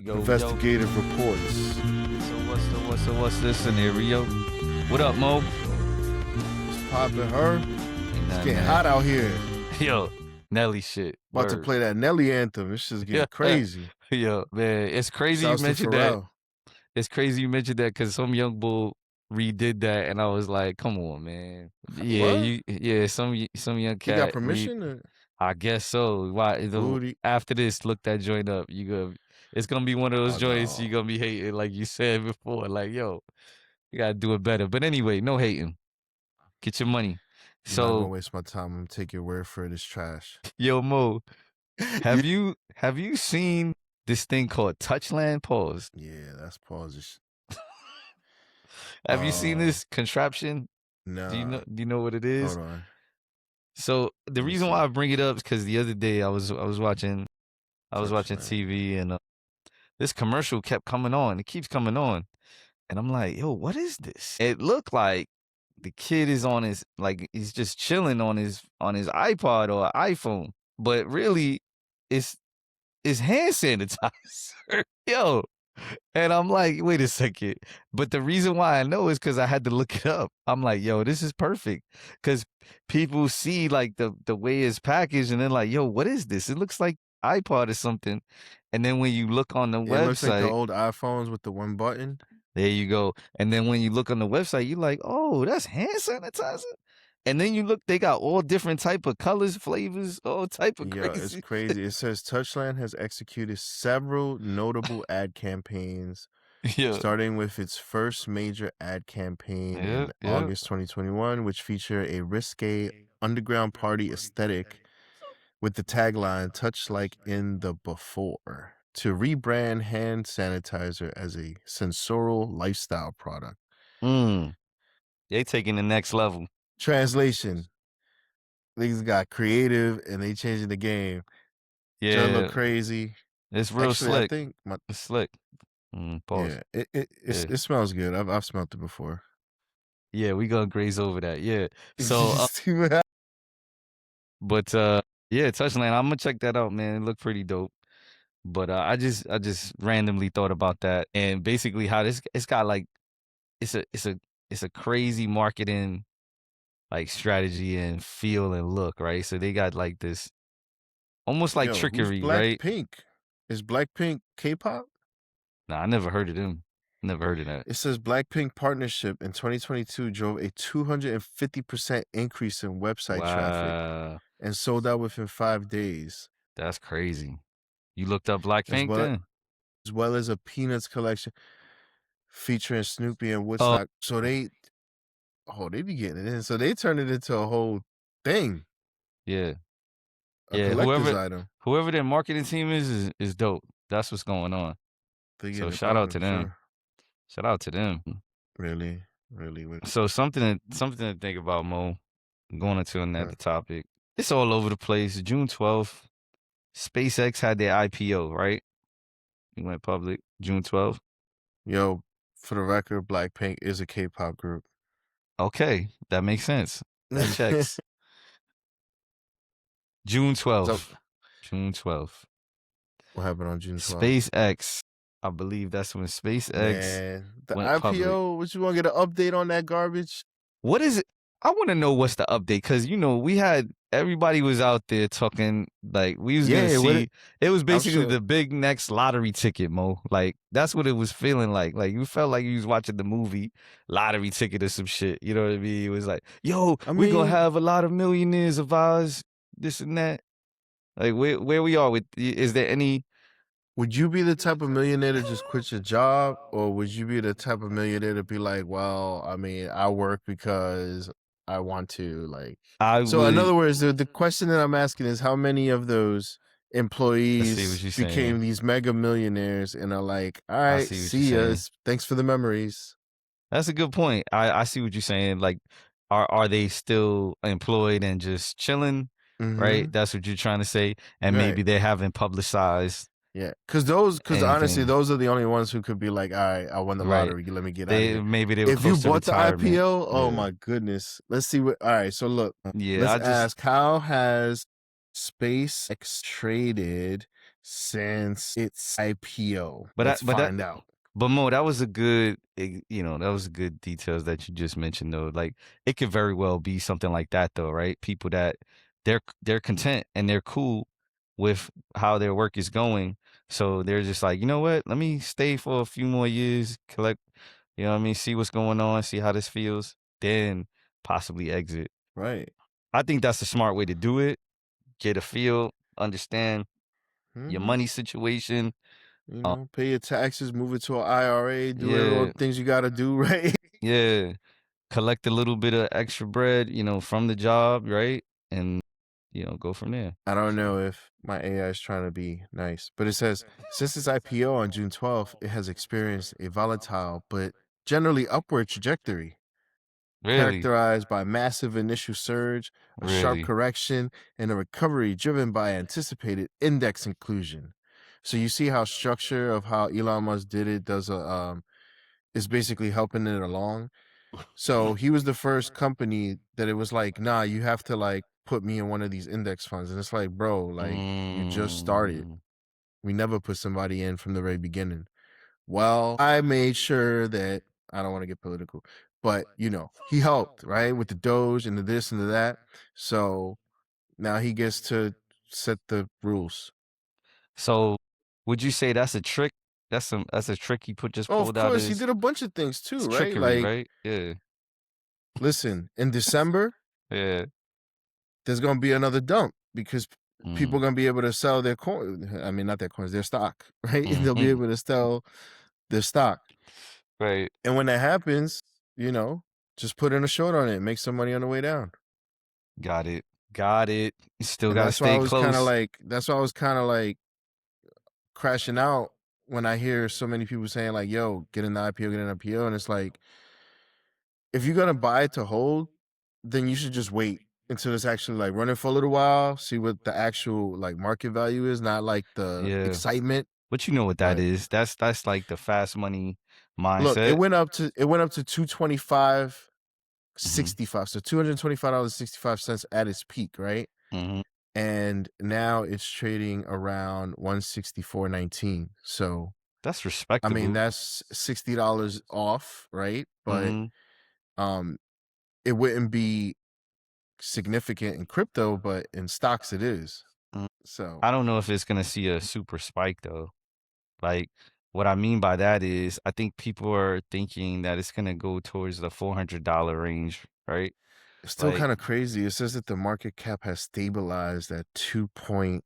Yo, Investigative reports. what's this scenario? What up, Mo? It's popping her. It's getting hot out here. Yo, Nelly shit. About to play that Nelly anthem. This shit's getting crazy. Yo, man, it's crazy you mentioned that. It's crazy you mentioned that because some young bull redid that, and I was like, come on, man. Yeah, some young cat. He got permission? I guess so. Why? After this, look that joint up. It's gonna be one of those joints you're gonna be hating, like you said before. Like, yo, you gotta do it better. But anyway, no hating. Get your money. I'm not gonna waste my time. I'm gonna take your word for it. It's trash. Yo, Mo, have you seen this thing called Touchland? Pause. Yeah, that's pause. Have you seen this contraption? No. Do you know what it is? Hold on. So the reason why I bring it up is because the other day I was watching TV and this commercial kept coming on. It keeps coming on, and I'm like, yo, what is this? It looked like the kid is on his, like, he's just chilling on his iPod or iPhone, but really, it's hand sanitizer, yo. And I'm like, wait a second. But the reason why I know is because I had to look it up. I'm like, yo, this is perfect. Because people see like the way it's packaged and they're like, yo, what is this? It looks like iPod or something. And then when you look on the website. It looks like the old iPhones with the one button. There you go. And then when you look on the website, you're like, oh, that's hand sanitizer. And then you look, they got all different type of colors, flavors, all type of crazy. Yeah, it's crazy. It says Touchland has executed several notable ad campaigns, starting with its first major ad campaign in August 2021, which featured a risque underground party aesthetic with the tagline, touch like in the before, to rebrand hand sanitizer as a sensorial lifestyle product. They taking the next level. Translation: niggas got creative and they changing the game. Yeah, look crazy. It's real slick. I think it's slick. Pause. Yeah, it smells good. I've smelled it before. Yeah, we gonna graze over that. Yeah. So, but yeah, Touchland. I'm gonna check that out, man. It looked pretty dope. But I just randomly thought about that, and basically how it's got like it's a crazy marketing like strategy and feel and look, right? So they got like this almost like trickery, right? Blackpink. Is Blackpink K-pop? Nah, I never heard of them. Never heard of that. It says Blackpink partnership in 2022 drove a 250% increase in website traffic and sold out within 5 days. That's crazy. You looked up Blackpink then? As well as a Peanuts collection featuring Snoopy and Woodstock. So they be getting it in. So they turned it into a whole thing. Yeah. A collector's item. Whoever their marketing team is dope. That's what's going on. So shout out to them. Sure. Shout out to them. Really. So something to think about, Mo. Going into another topic. It's all over the place. June 12th, SpaceX had their IPO, right? It went public June 12th. Yo, for the record, Blackpink is a K-pop group. Okay, that makes sense. That checks. June 12th. June 12th. What happened on June 12th? SpaceX. I believe that's when SpaceX the went IPO, public. What you want to get an update on that garbage? What is it? I want to know what's the update, because, you know, everybody was out there talking, like, we was going to see. It was basically the big next lottery ticket, Mo. Like, that's what it was feeling like. Like, you felt like you was watching the movie Lottery Ticket or some shit. You know what I mean? It was like, yo, we're going to have a lot of millionaires of ours, this and that. Like, where we are with, is there any... Would you be the type of millionaire to just quit your job? Or would you be the type of millionaire to be like, well, I mean, I work because I want to, like... in other words, the question that I'm asking is how many of those employees became these mega millionaires and are like, all right, see ya, thanks for the memories. That's a good point. I see what you're saying. Like, are they still employed and just chilling, right? That's what you're trying to say. And maybe they haven't publicized. Yeah, because honestly, those are the only ones who could be like, all right, I won the lottery. Let me get out of here. Maybe they were if you bought the IPO, oh my goodness. Let's see what. All right, so look. Let's ask, how has SpaceX traded since its IPO. But Let's that find out. but Mo, that was a good, that was good details that you just mentioned though. Like it could very well be something like that though, right? People that they're content and they're cool with how their work is going. So they're just like, you know what? Let me stay for a few more years, collect, what I mean, see what's going on, see how this feels, then possibly exit. Right. I think that's a smart way to do it. Get a feel, understand your Mm-hmm. money situation. You Uh, know, pay your taxes, move it to an IRA, do all yeah, the things you got to do, right? yeah. Collect a little bit of extra bread, from the job, right? And, go from there. I don't know if my AI is trying to be nice, but it says since its IPO on June 12th, it has experienced a volatile but generally upward trajectory, Really? characterized by massive initial surge, a sharp Really? correction, and a recovery driven by anticipated index inclusion. So you see how structure of how Elon Musk did it does a is basically helping it along. So he was the first company that it was like, nah, you have to like put me in one of these index funds. And it's like, bro, like you just started. Mm, We never put somebody in from the very beginning. Well, I made sure that I don't want to get political, but he helped, right? With the Doge and the this and the that. So now he gets to set the rules. so would you say that's a trick? That's a trick he just Oh, of pulled out course, he his did a bunch of things too, it's right? trickery, Like, right? Yeah. listen, in December, Yeah. there's gonna be another dump because people Mm. are gonna be able to sell their coin. I mean, not their coins, their stock, right? They'll be Mhm. able to sell their stock. Right. And when that happens, just put in a short on it, make some money on the way down. Got it. Got it. You still And gotta that's why I stay was kind of close. like, that's why I was kind of like crashing out when I hear so many people saying like, "Yo, get in the IPO, get in the IPO," and it's like, if you're gonna buy to hold, then you should just wait until it's actually like running for a little while, see what the actual like market value is, not like the Yeah. excitement. But you know what that But is. That's like the fast money look, mindset. it went up to 225 Mhm. 65. So $225.65 at its peak, right? Mhm. And now it's trading around 164.19. So That's I mean, respectable. that's $60 off, right? But Mhm. um it wouldn't be significant in crypto, but in stocks it is. Mm. So I don't know if it's gonna see a super spike though. Like what I mean by that is I think people are thinking that it's gonna go towards the $400 range, right? it's still Like, kind of crazy. It says that the market cap has stabilized at 2.16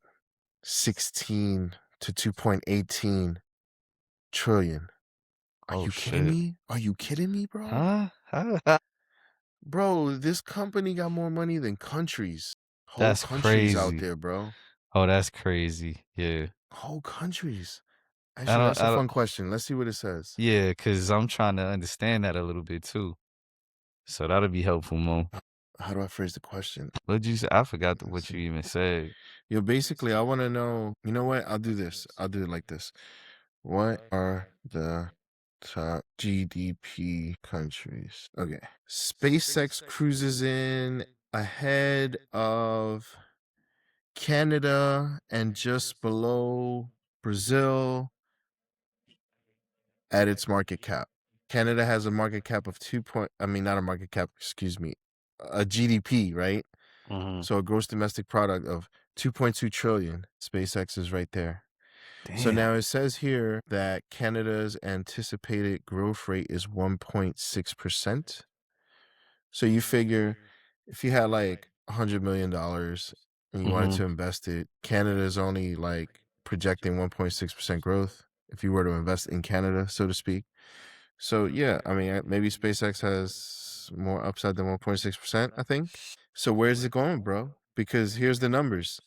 to 2.18 trillion. Are oh you kidding shit. me? Are you kidding me, bro? Huh? Huh? Bro, this company got more money than countries. Whole That's countries out crazy. there, bro. Oh, that's crazy. Yeah. Whole countries. I Actually, don't that's a I don't fun question. Let's see what it says. Yeah, because I'm trying to understand that a little bit too. So that'll be helpful, Mo. How do I phrase the question? What'd you say? I forgot Let's what you see. even said. Basically, I want to know. You know what? I'll do this. I'll do it like this. What are the top GDP countries? Okay. SpaceX cruises in ahead of Canada and just below Brazil at its market cap. Canada has a market cap of I mean, not a market cap, excuse me, a GDP, right? Mhm. So a gross domestic product of 2.2 trillion. SpaceX is right there. So Damn. now it says here that Canada's anticipated growth rate is 1.6%. So you figure if you had like $100 million and you wanted Mhm. to invest it, Canada is only like projecting 1.6% growth if you were to invest in Canada, so to speak. So yeah, I mean, maybe SpaceX has more upside than 1.6%, I think. So where's it going, bro? Because here's the numbers.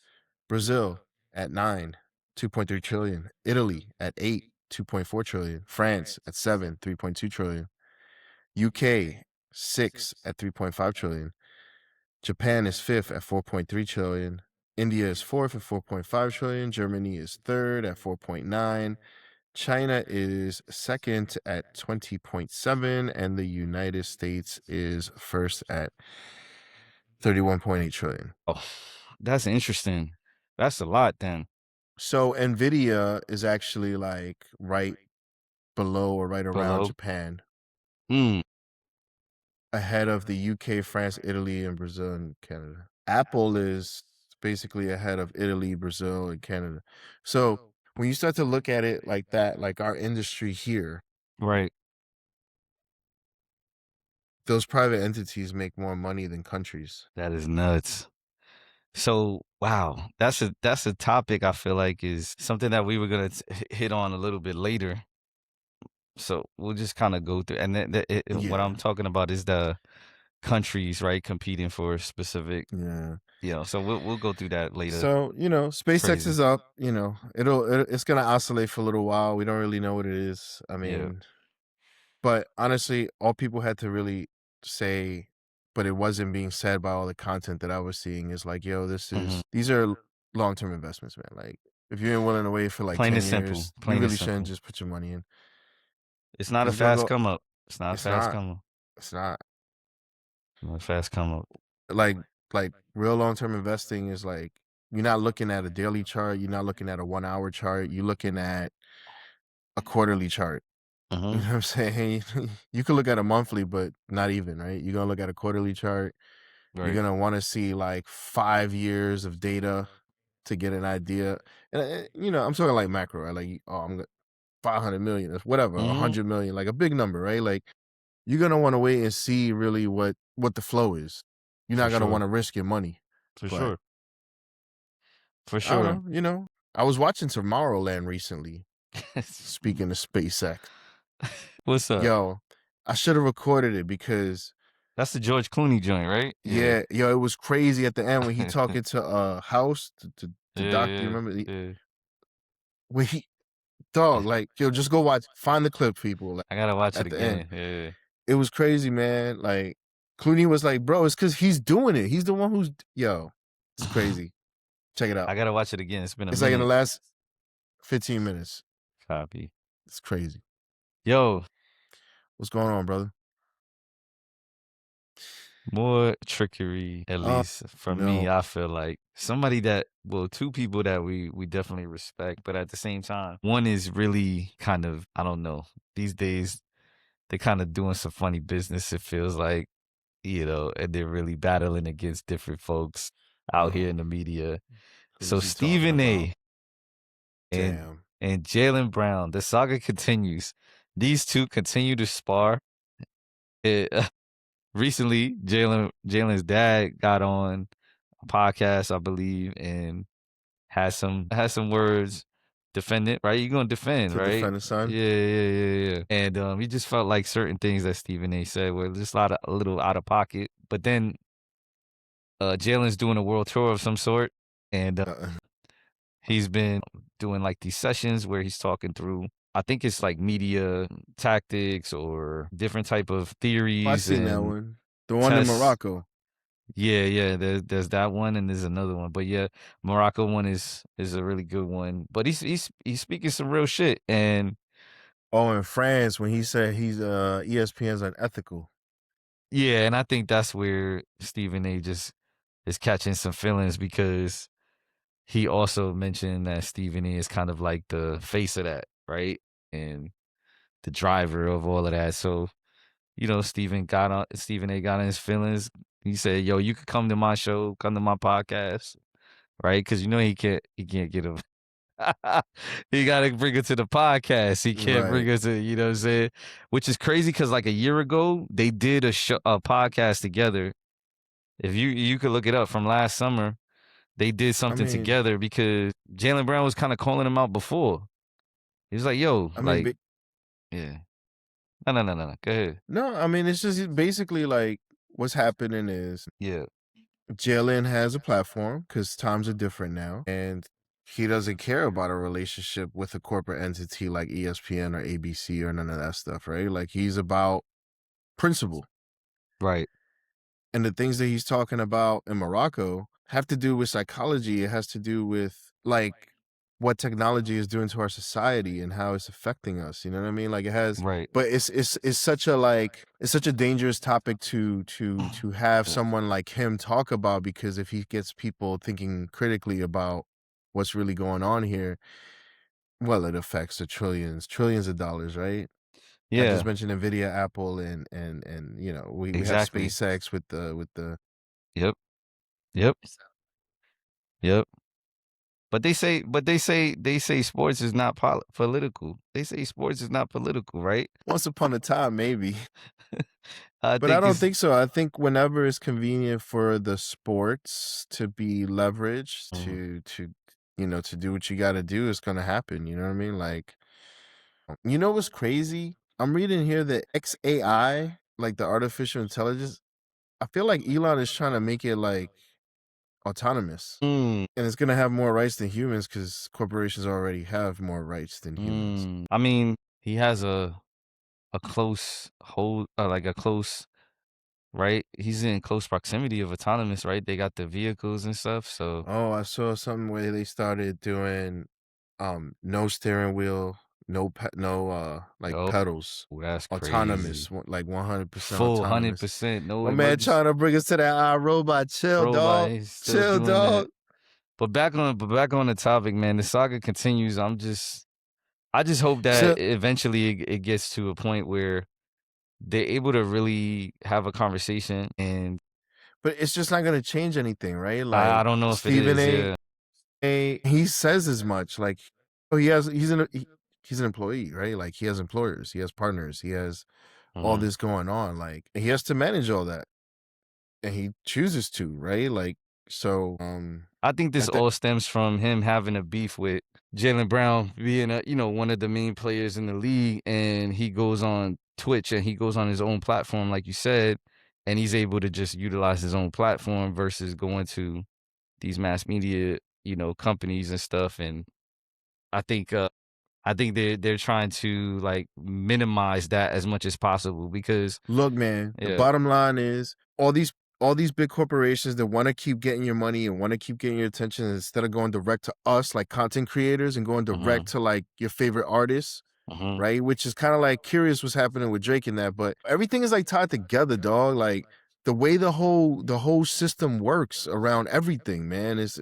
Brazil at 9, 2.3 trillion. Italy at 8, 2.4 trillion. France at 7, 3.2 trillion. UK 6 at 3.5 trillion. Japan is fifth at 4.3 trillion. India is fourth at 4.5 trillion. Germany is third at 4.9. China is second at 20.7, and the United States is first at 31.8 trillion. Oh, that's interesting. That's a lot then. So Nvidia is actually like right below or right around Below. Japan, Mm. ahead of the UK, France, Italy, and Brazil and Canada. Apple is basically ahead of Italy, Brazil, and Canada. So when you start to look at it like that, like our industry here, Right. those private entities make more money than countries. That is nuts. So, wow, that's a topic I feel like is something that we were gonna hit on a little bit later. So we'll just kind of go through, and what Yeah. I'm talking about is the countries, right, competing for specific, Yeah. So we'll go through that later. So, It's SpaceX crazy. is up, it's going to oscillate for a little while. We don't really know what it is. I Yeah. mean, but honestly, all people had to really say, but it wasn't being said by all the content that I was seeing, is like, yo, Hmm. these are long-term investments, man. Like, if you ain't willing to wait for like Plain 10 and simple. years, you Plain and really shouldn't simple. just put your money in, It's not a because it's going to fast go. come up. It's not a It's fast not. come up. It's not. Not a fast come up. Like real long-term investing is like, you're not looking at a daily chart. You're not looking at a 1 hour chart. You're looking at a quarterly chart. You know Hmm. what I'm saying? You could look at a monthly, but not even, right? You're gonna look at a quarterly chart. You're Right. gonna want to see like 5 years of data to get an idea. And I'm talking like macro, right? Like, oh, 500 million, or whatever, Hmm. 100 million, like a big number, right? Like, you're gonna want to wait and see really what the flow is. You're For not gonna sure. want to risk your money. For But sure. For I don't sure. know, I was watching Tomorrowland recently. Speaking of SpaceX, What's up? yo, I should have recorded it because That's the George Clooney joint, right? Yeah. yeah, yo, it was crazy at the end when he talking to House to Yeah, Doc. You yeah, remember yeah. when he dog, like, yo, just go watch, find the clip, people. Like, I gotta watch it at the end, again. Yeah. it was crazy, man. Like, Clooney was like, bro, it's because he's doing it. He's the one who's it's crazy. Check it out. I gotta watch it again. It's been a It's like in the minute. last 15 minutes. Copy. It's crazy. Yo, What's going on, brother? more trickery, at least for me, No. I feel like somebody that, well, two people that we definitely respect, but at the same time, one is really kind of, I don't know, these days they kind of doing some funny business, it feels like, and they're really battling against different folks out here Oh, in the media. So who's he talking Stephen about? A. and Damn. and Jalen Brown, the saga continues. These two continue to spar. It, recently, Jalen's dad got on a podcast, I believe, and has some words defending, right? You're gonna defend, To right? defend his son? Yeah. And he just felt like certain things that Stephen A said were just a little out of pocket. But then Jalen's doing a world tour of some sort, and Uh, he's been doing like these sessions where he's talking through, I think it's like media tactics or different type of I've theories seen that and one. The one in tests. Morocco. Yeah. There's that one and there's another one. But yeah, Morocco one is a really good one. But he's speaking some real shit. And Oh, in France, when he said he's ESPN's unethical. yeah, and I think that's where Stephen A just is catching some feelings because he also mentioned that Stephen A is kind of like the face of that, right? And the driver of all of that. So, Stephen A got on his feelings. He said, "Yo, you could come to my show, come to my podcast, right? Because he can't get him. He got to bring it to the podcast. He can't bring Right. it to, you know what I'm saying? Which is crazy because like a year ago they did a podcast together. If you could look it up from last summer, they did I something mean, together because Jalen Brown was kind of calling him out before. He was like, "Yo, I mean, like, yeah, no. Go ahead, no, I mean, it's just basically like what's happening is yeah, Jalen has a platform because times are different now, and he doesn't care about a relationship with a corporate entity like ESPN or ABC or none of that stuff, right? Like, he's about principle. right, And the things that he's talking about in Morocco have to do with psychology. It has to do with like what technology is doing to our society and how it's affecting us. You know what I mean? Like, it has, right." but it's such a it's such a dangerous topic to have someone like him talk about, because if he gets people thinking critically about what's really going on here, well, it affects the trillions of dollars, right? I just Yeah, mentioned Nvidia, Apple, and we have exactly. SpaceX with the Yep, yep, yep. But they say sports is not political. They say sports is not political, right? once upon a time maybe. I But I think don't it's think so. I think whenever it's convenient for the sports to be leveraged Mhm. to do what you got to do, it's gonna happen. You know what I mean? Like, you know what's crazy? I'm reading here that XAI, like the artificial intelligence, I feel like Elon is trying to make it like autonomous, Mm, and it's gonna have more rights than humans because corporations already have more rights than humans. I mean, he has a close hold, like a close right. He's in close proximity of autonomous, right? They got the vehicles and stuff. So, Oh, I saw something where they started doing no steering wheel, no like oh, pedals, that's crazy. autonomous, like 100% Full autonomous. 100%, no My man emergency trying to bring us to that robot. Chill, robot. dog. He's still Chill, doing that. dog. But back on the topic, man. The saga continues. I just hope that Chill. eventually it gets to a point where they're able to really have a conversation. And But it's just not gonna change anything, right? I Like don't know if it Stephen is. A. Yeah. He says as much. Like, oh, he's an employee, right? Like he has employers, he has partners, he has all Mhm. this going on. Like he has to manage all that. And he chooses to, right? Like, so, I think this at the all stems from him having a beef with Jalen Brown being one of the main players in the league, and he goes on Twitch and he goes on his own platform, like you said, and he's able to just utilize his own platform versus going to these mass media, companies and stuff. And I think they're trying to like minimize that as much as possible because look, man, the yeah, bottom line is all these big corporations that want to keep getting your money and want to keep getting your attention instead of going direct to us like content creators and going direct hmm to like your favorite artists, hmm right? Which is kind of like curious what's happening with Drake and that, but everything is like tied together, dog. Like the way the whole system works around everything, man, it's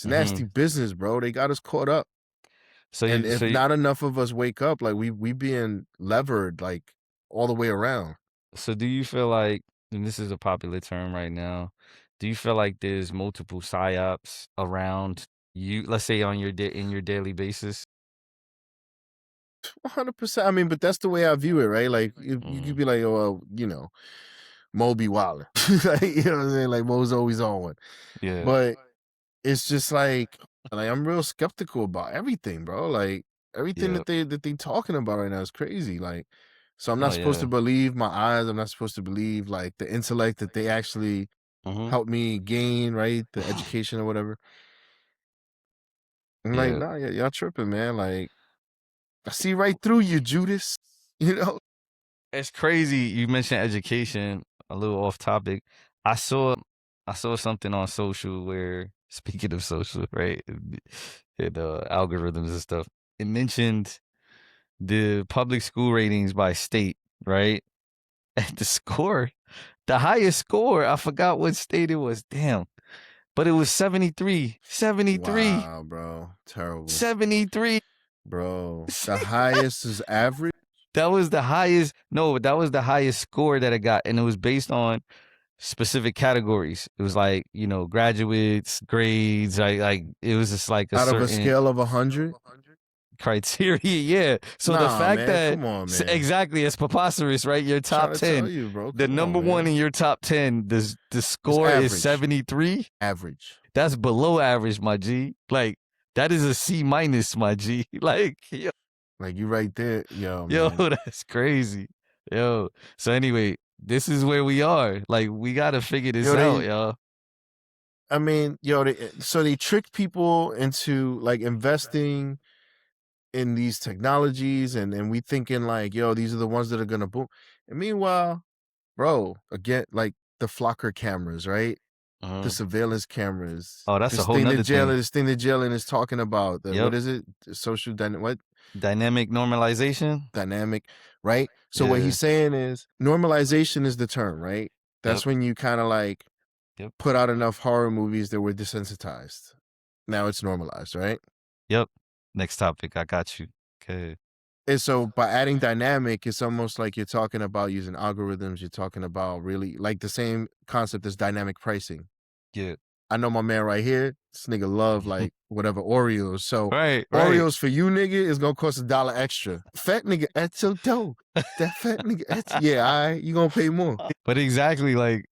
hmm nasty business, bro. They got us caught up. so And you so if you, not enough of us wake up, like we being levered like all the way around. So do you feel like, and this is a popular term right now, do you feel like there's multiple psyops around you, let's say on your in your daily basis? 100%. I mean, but that's the way I view it, right? Like you could Mm, be like, oh, well, Mo be wildin'. Like, you know what I'm saying? Like Mo's always on one. yeah, But it's just like I'm real skeptical about everything, bro. Like everything yeah. that they talking about right now is crazy. Like, so I'm Oh not supposed to yeah. believe my eyes. I'm not supposed to believe like the intellect that they actually hmm helped me gain, right? The education or whatever. I'm like, Yeah. nah, y'all tripping, man. Like, I see right through you, Judas. You know? It's crazy you mentioned education, a little off topic. I saw I saw something on social where speaking of social, right? And algorithms and stuff. It mentioned the public school ratings by state, right? And the highest score, I forgot what state it was. Damn. But it was 73. 73. Wow, bro. Terrible. 73. Bro. The highest is average That was the highest. No, that was the highest score that it got. And it was based on specific categories. It was like, graduates, grades, like it was just like a out of a certain scale of 100. criteria. Yeah. So the Nah, fact man. that Come on, man. exactly, it's preposterous, right? Your top Trying to tell 10, you, bro. the Come on, number one man. in your top 10, the It's score is average. 73. Average. That's below average, my G. Like that is a C minus, my G. Like Like you right there. Yo, yo, man. that's crazy. Yo. So anyway, this is where we are. Like we gotta figure this Yo, out, they y'all. I mean, so they trick people into like investing in these technologies and we thinking like, yo, these are the ones that are gonna boom. And meanwhile, bro, again, like the flocker cameras, right? The Uh-huh. surveillance cameras. Oh, that's a This whole thing that nother thing. Jalen is talking about. Yep. What is it? What Dynamic normalization. dynamic, right? So what Yeah. he's saying is normalization is the term, right? Yep. That's when you kind of like Yep. put out enough horror movies that we're desensitized. Now it's normalized, right? Yep. Next topic. I got you. Okay. And so by adding dynamic, it's almost like you're talking about using algorithms. You're talking about really like the same concept as dynamic pricing. Yeah. I know my man right here. This nigga love like whatever Oreos. So Right. Oreos for you nigga is gonna cost $1 extra. Fat nigga at your dough. That fat nigga at yeah, all right, you gonna pay more. But exactly, like,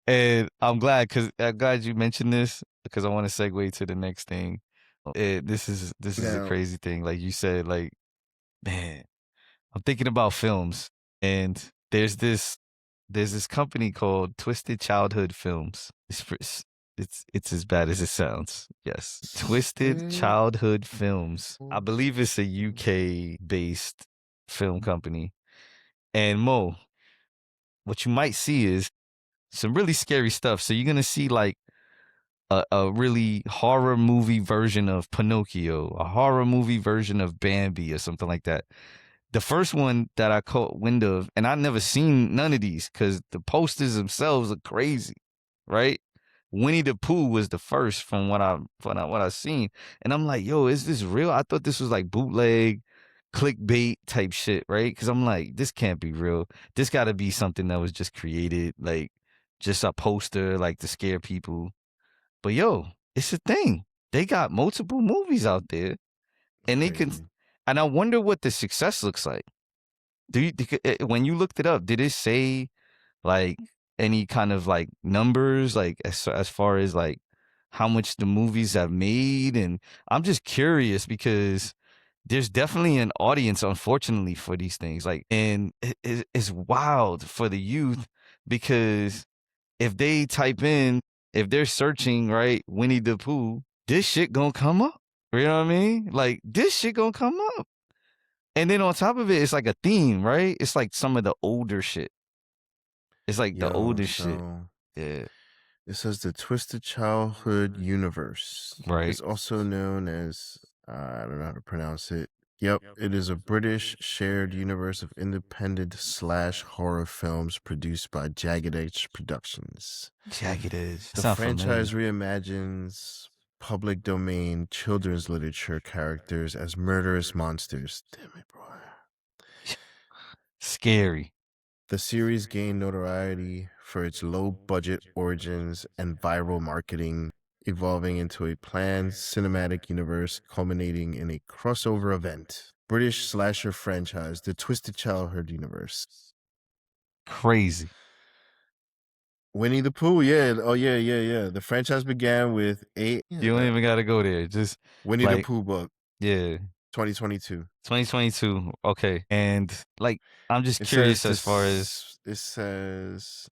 and I'm glad you mentioned this because I want to segue to the next thing. This is a Now, crazy thing. Like you said, like, man, I'm thinking about films, and there's this company called Twisted Childhood Films. It's as bad as it sounds. Yes, Twisted Childhood Films. I believe it's a UK based film company. And Mo, what you might see is some really scary stuff. So you're gonna see like a really horror movie version of Pinocchio, a horror movie version of Bambi, or something like that. The first one that I caught wind of, and I never seen none of these because the posters themselves are crazy, right? Winnie the Pooh was the first from what I seen, and I'm like, yo, is this real? I thought this was like bootleg, clickbait type shit, right? Because I'm like, this can't be real. This got to be something that was just created, like just a poster, like to scare people. But yo, it's a thing. They got multiple movies out there, and they can, and I wonder what the success looks like. When you looked it up, did it say like any kind of like numbers, like as far as like how much the movies have made? And I'm just curious because there's definitely an audience, unfortunately, for these things. Like, and it's wild for the youth because if they type in, if they're searching, right, Winnie the Pooh, this shit gonna come up. You know what I mean? Like, this shit gonna come up. And then on top of it, it's like a theme, right? It's like some of the older shit. It's like the older shit. Yeah. It says the Twisted Childhood Universe. Right. It's also known as, I don't know how to pronounce it. Yep, it is a British shared universe of independent / horror films produced by Jagged Edge Productions. Jagged Edge. The franchise reimagines public domain children's literature characters as murderous monsters. Damn it, bro. Scary. The series gained notoriety for its low-budget origins and viral marketing, evolving into a planned cinematic universe culminating in a crossover event. British slasher franchise, The Twisted Childhood Universe. Crazy. Winnie the Pooh, yeah. Oh, yeah. The franchise began with you don't even got to go there. Just Winnie the Pooh book. Yeah. 2022. 2022. Okay. And like, I'm just curious as far as. It says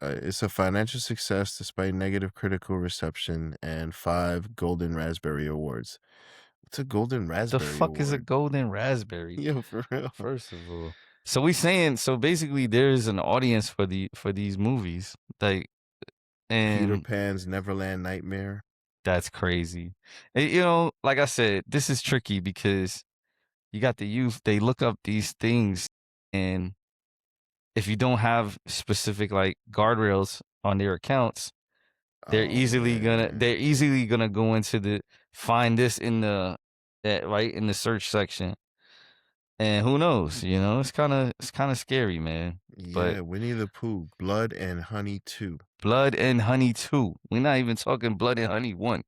it's a financial success despite negative critical reception and 5 Golden Raspberry Awards. What's a Golden Raspberry The fuck award? is a Golden Raspberry? Yeah, for real. First of all. So basically there's an audience for these movies. Like, and Peter Pan's Neverland Nightmare. That's crazy. And, you know, like I said, this is tricky because you got the youth, they look up these things, and if you don't have specific like guardrails on their accounts, they're easily gonna go into find this in the right in the search section. And who knows, you know, it's kind of scary, man. Yeah, but Winnie the Pooh, Blood and Honey 2. Blood and Honey 2. We're not even talking Blood and Honey 1.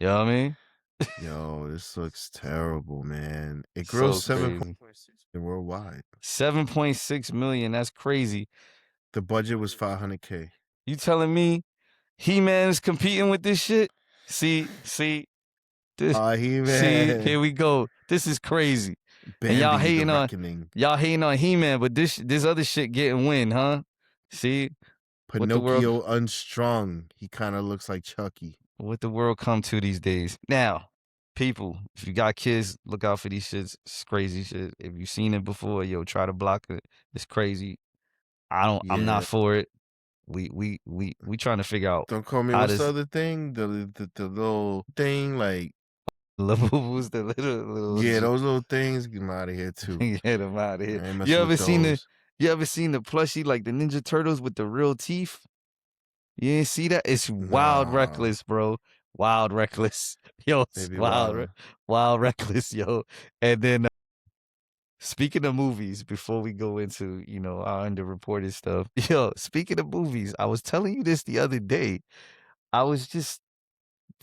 You know what I mean? Yo, this looks terrible, man. It grossed 7.6 worldwide. 7.6 million. That's crazy. The budget was $500K. You telling me He-Man is competing with this shit? See, this. He-Man. See, here we go. This is crazy. Bambi, and y'all hating on He-Man, but this other shit getting win, huh? See, Pinocchio unstrung. He kind of looks like Chucky. What the world come to these days. Now, people, if you got kids, look out for these shits. It's crazy shit. If you've seen it before, yo, try to block it. It's crazy. I'm not for it. We trying to figure out. Don't call me. What's the other thing? The little thing, like the little. Yeah, those little things. Get them out of here too. Get them out of here. You ever seen the plushie like the Ninja Turtles with the real teeth? You didn't see that? It's wild reckless, bro. Wild Reckless. Yo, They it's be wild, wildin'. wild Reckless, yo. And then speaking of movies, before we go into, our underreported stuff, yo, speaking of movies, I was telling you this the other day. I was just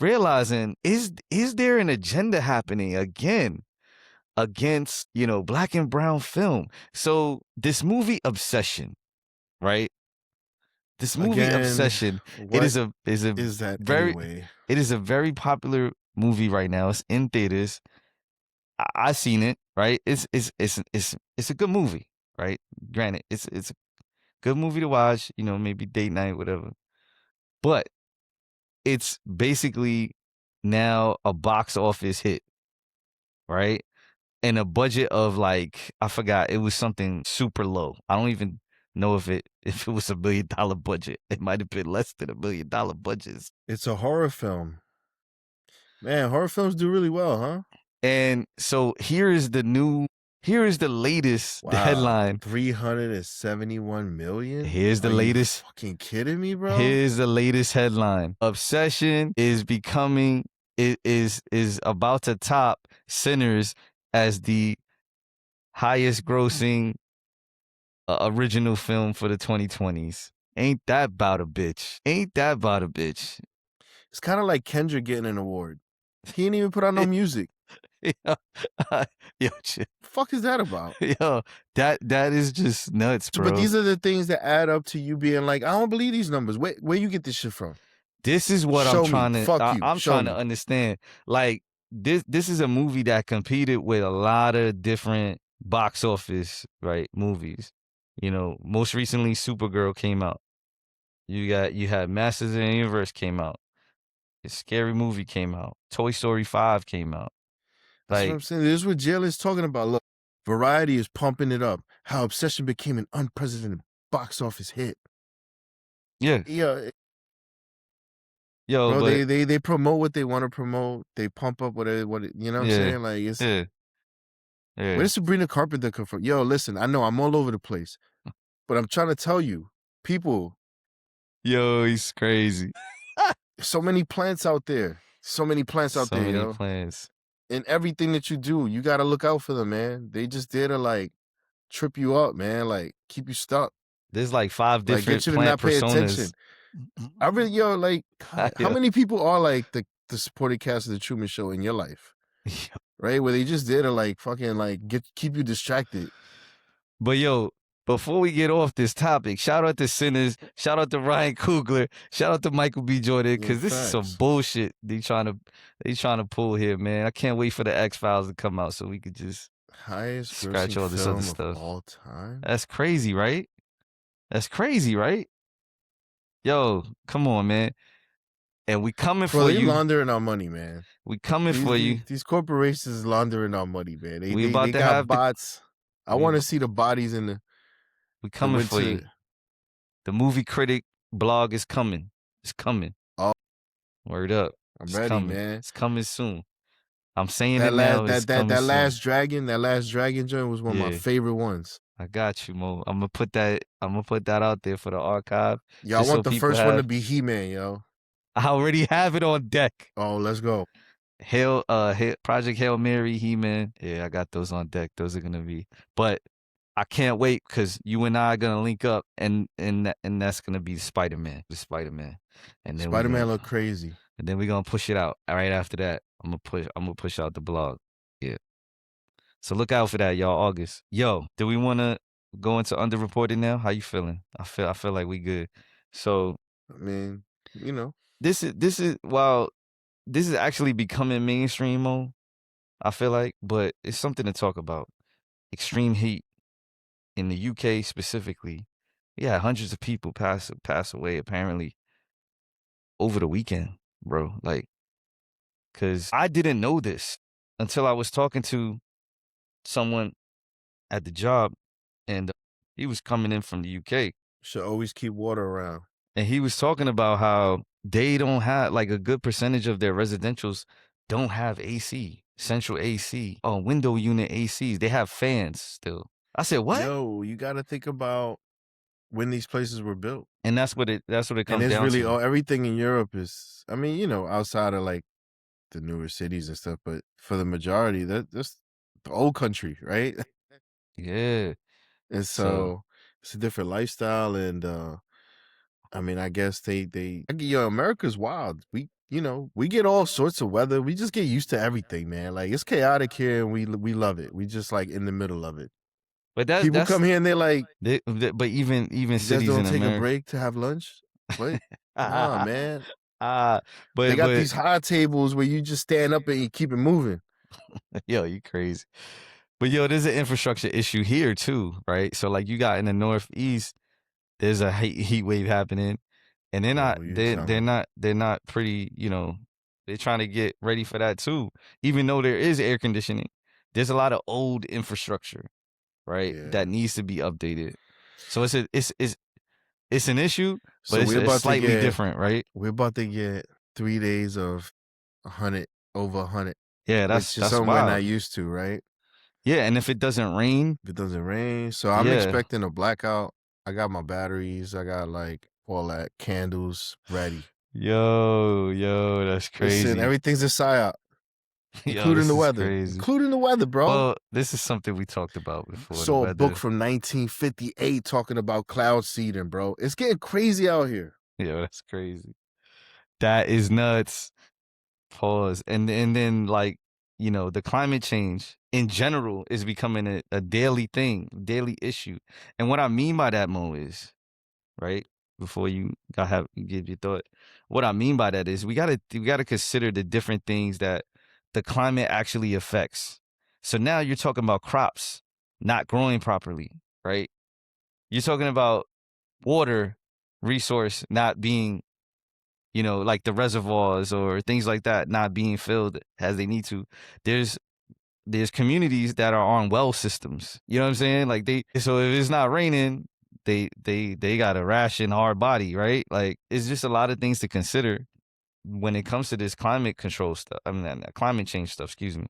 realizing, is there an agenda happening again against, black and brown film? So this movie Obsession, right? This movie Again, Obsession, it what is a is that very anyway? it is a very popular movie right now. It's in theaters. I seen it, right? It's a good movie, right? Granted, it's a good movie to watch, maybe date night, whatever. But it's basically now a box office hit, right? And a budget of like, I forgot, it was something super low. I don't even know if it was $1 million budget. It might have been less than $1 million budgets. It's a horror film. Man, horror films do really well, huh? And so here is the latest the Wow. headline. 371 million? Here's the Are you latest. fucking kidding me, bro? Here's the latest headline. Obsession is about to top Sinners as the highest grossing original film for the 2020s. Ain't that about a bitch? Ain't that about a bitch? It's kind of like Kendrick getting an award. He didn't even put out no music. Yo, shit. Fuck is that about? Yo, that is just nuts, bro. But these are the things that add up to you being like, I don't believe these numbers. Where you get this shit from? This is what Show I'm trying me. to. Fuck you. I'm Show trying me. to understand. Like this is a movie that competed with a lot of different box office movies. Most recently Supergirl came out. You had Masters of the Universe came out. A Scary Movie came out. Toy Story 5 came out. That's what I'm saying. This is what Jalen's talking about. Look, Variety is pumping it up. How Obsession became an unprecedented box office hit. Yeah. Yeah. Yo, bro, but they promote what they want to promote. They pump up what you know what I'm saying? Like it's where did Sabrina Carpenter come from? Yo, listen, I know I'm all over the place, but I'm trying to tell you, people. Yo, he's crazy. So many plants out there. So many plants out there, yo. So many plants. And everything that you do, you got to look out for them, man. They just there to like trip you up, man. Like keep you stuck. There's like 5 different get you to plant not pay personas. attention. I really, like, how many people are like the supporting cast of the Truman Show in your life? Right? Where they just there to like fucking like keep you distracted. But yo, before we get off this topic, shout out to Sinners, shout out to Ryan Coogler, shout out to Michael B. Jordan, because this is some bullshit they trying to pull here, man. I can't wait for the X-Files to come out so we could just highest scratch all this other stuff. Of all time. That's crazy, right? That's crazy, right? Yo, come on, man. And we coming for you. They laundering our money, man. We coming for you. These corporations laundering our money, man. They about to got have bots. I want to see the bodies in the. We coming for you. The Movie Critic blog is coming. It's coming. Oh, word up! I'm ready, coming. man. It's coming soon. I'm saying it now. That last dragon joint was one of my favorite ones. I got you, Mo. I'm gonna put that out there for the archive. Yo, I want the first one to be He-Man, yo. I already have it on deck. Oh, let's go. Project Hail Mary, He-Man. Yeah, I got those on deck. Those are gonna be. But I can't wait because you and I are gonna link up, and that's gonna be Spider-Man. And then Spider-Man look crazy. And then we're gonna push it out. Right after that, I'm gonna push out the blog. Yeah. So look out for that, y'all. August. Yo, do we wanna go into underreported now? How you feeling? I feel like we good. So I mean, this is while this is actually becoming mainstream, Mo, I feel like, but it's something to talk about. Extreme heat in the UK specifically. Yeah, hundreds of people pass away apparently over the weekend, bro. Like, cause I didn't know this until I was talking to someone at the job, and he was coming in from the UK. Should always keep water around. And he was talking about how they don't have, like, a good percentage of their residentials don't have AC, central AC, window unit ACs. They have fans still. I said, what? Yo, you got to think about when these places were built. And that's what it And comes it's down really to. everything in Europe is, I mean, outside of like the newer cities and stuff, but for the majority, that's the old country, right? Yeah. And So so it's a different lifestyle, and I mean, I guess America's wild. We get all sorts of weather. We just get used to everything, man. Like it's chaotic here, and we love it. We just like in the middle of it. but that People that's come here and they're like, but even "You guys cities don't in take a America. break to have lunch?" What? Nah, man. Ah, They but got these high tables where you just stand up and you keep it moving. yo, you crazy. But yo, there's an infrastructure issue here too, right? So like you got in the Northeast, there's a heat wave happening, and Oh, you tell me. they're not pretty, they're trying to get ready for that too. Even though there is air conditioning, there's a lot of old infrastructure, right, Yeah. that needs to be updated. So it's an issue, but So it's slightly different, right? we're about to get 3 days of 100 over 100, Yeah, which is that's something we're not wild. used to, right? Yeah, and if it doesn't rain, If it doesn't rain. So I'm yeah, expecting a blackout. I got my batteries. I got like all that candles ready. yo, that's Listen, crazy. everything's a psyop, Yo, including this the is weather. crazy. Including the weather, bro. Well, this is something we talked about before. The Saw a book weather, from 1958 talking about cloud seeding, bro. It's getting crazy out here. yo, that's crazy. That is nuts. Pause. And then like, the climate change in general is becoming a daily thing, daily issue. And what I mean by that, Mo, is right before you got have give your thought. What I mean by that is we gotta consider the different things that the climate actually affects. So now you're talking about crops not growing properly, right? You're talking about water resource not being, like the reservoirs or things like that not being filled as they need to. There's there's communities that are on well systems. You know what I'm saying? Like so if it's not raining, they got a ration hard body, right? Like it's just a lot of things to consider when it comes to this climate control stuff. I mean, climate change stuff, excuse me.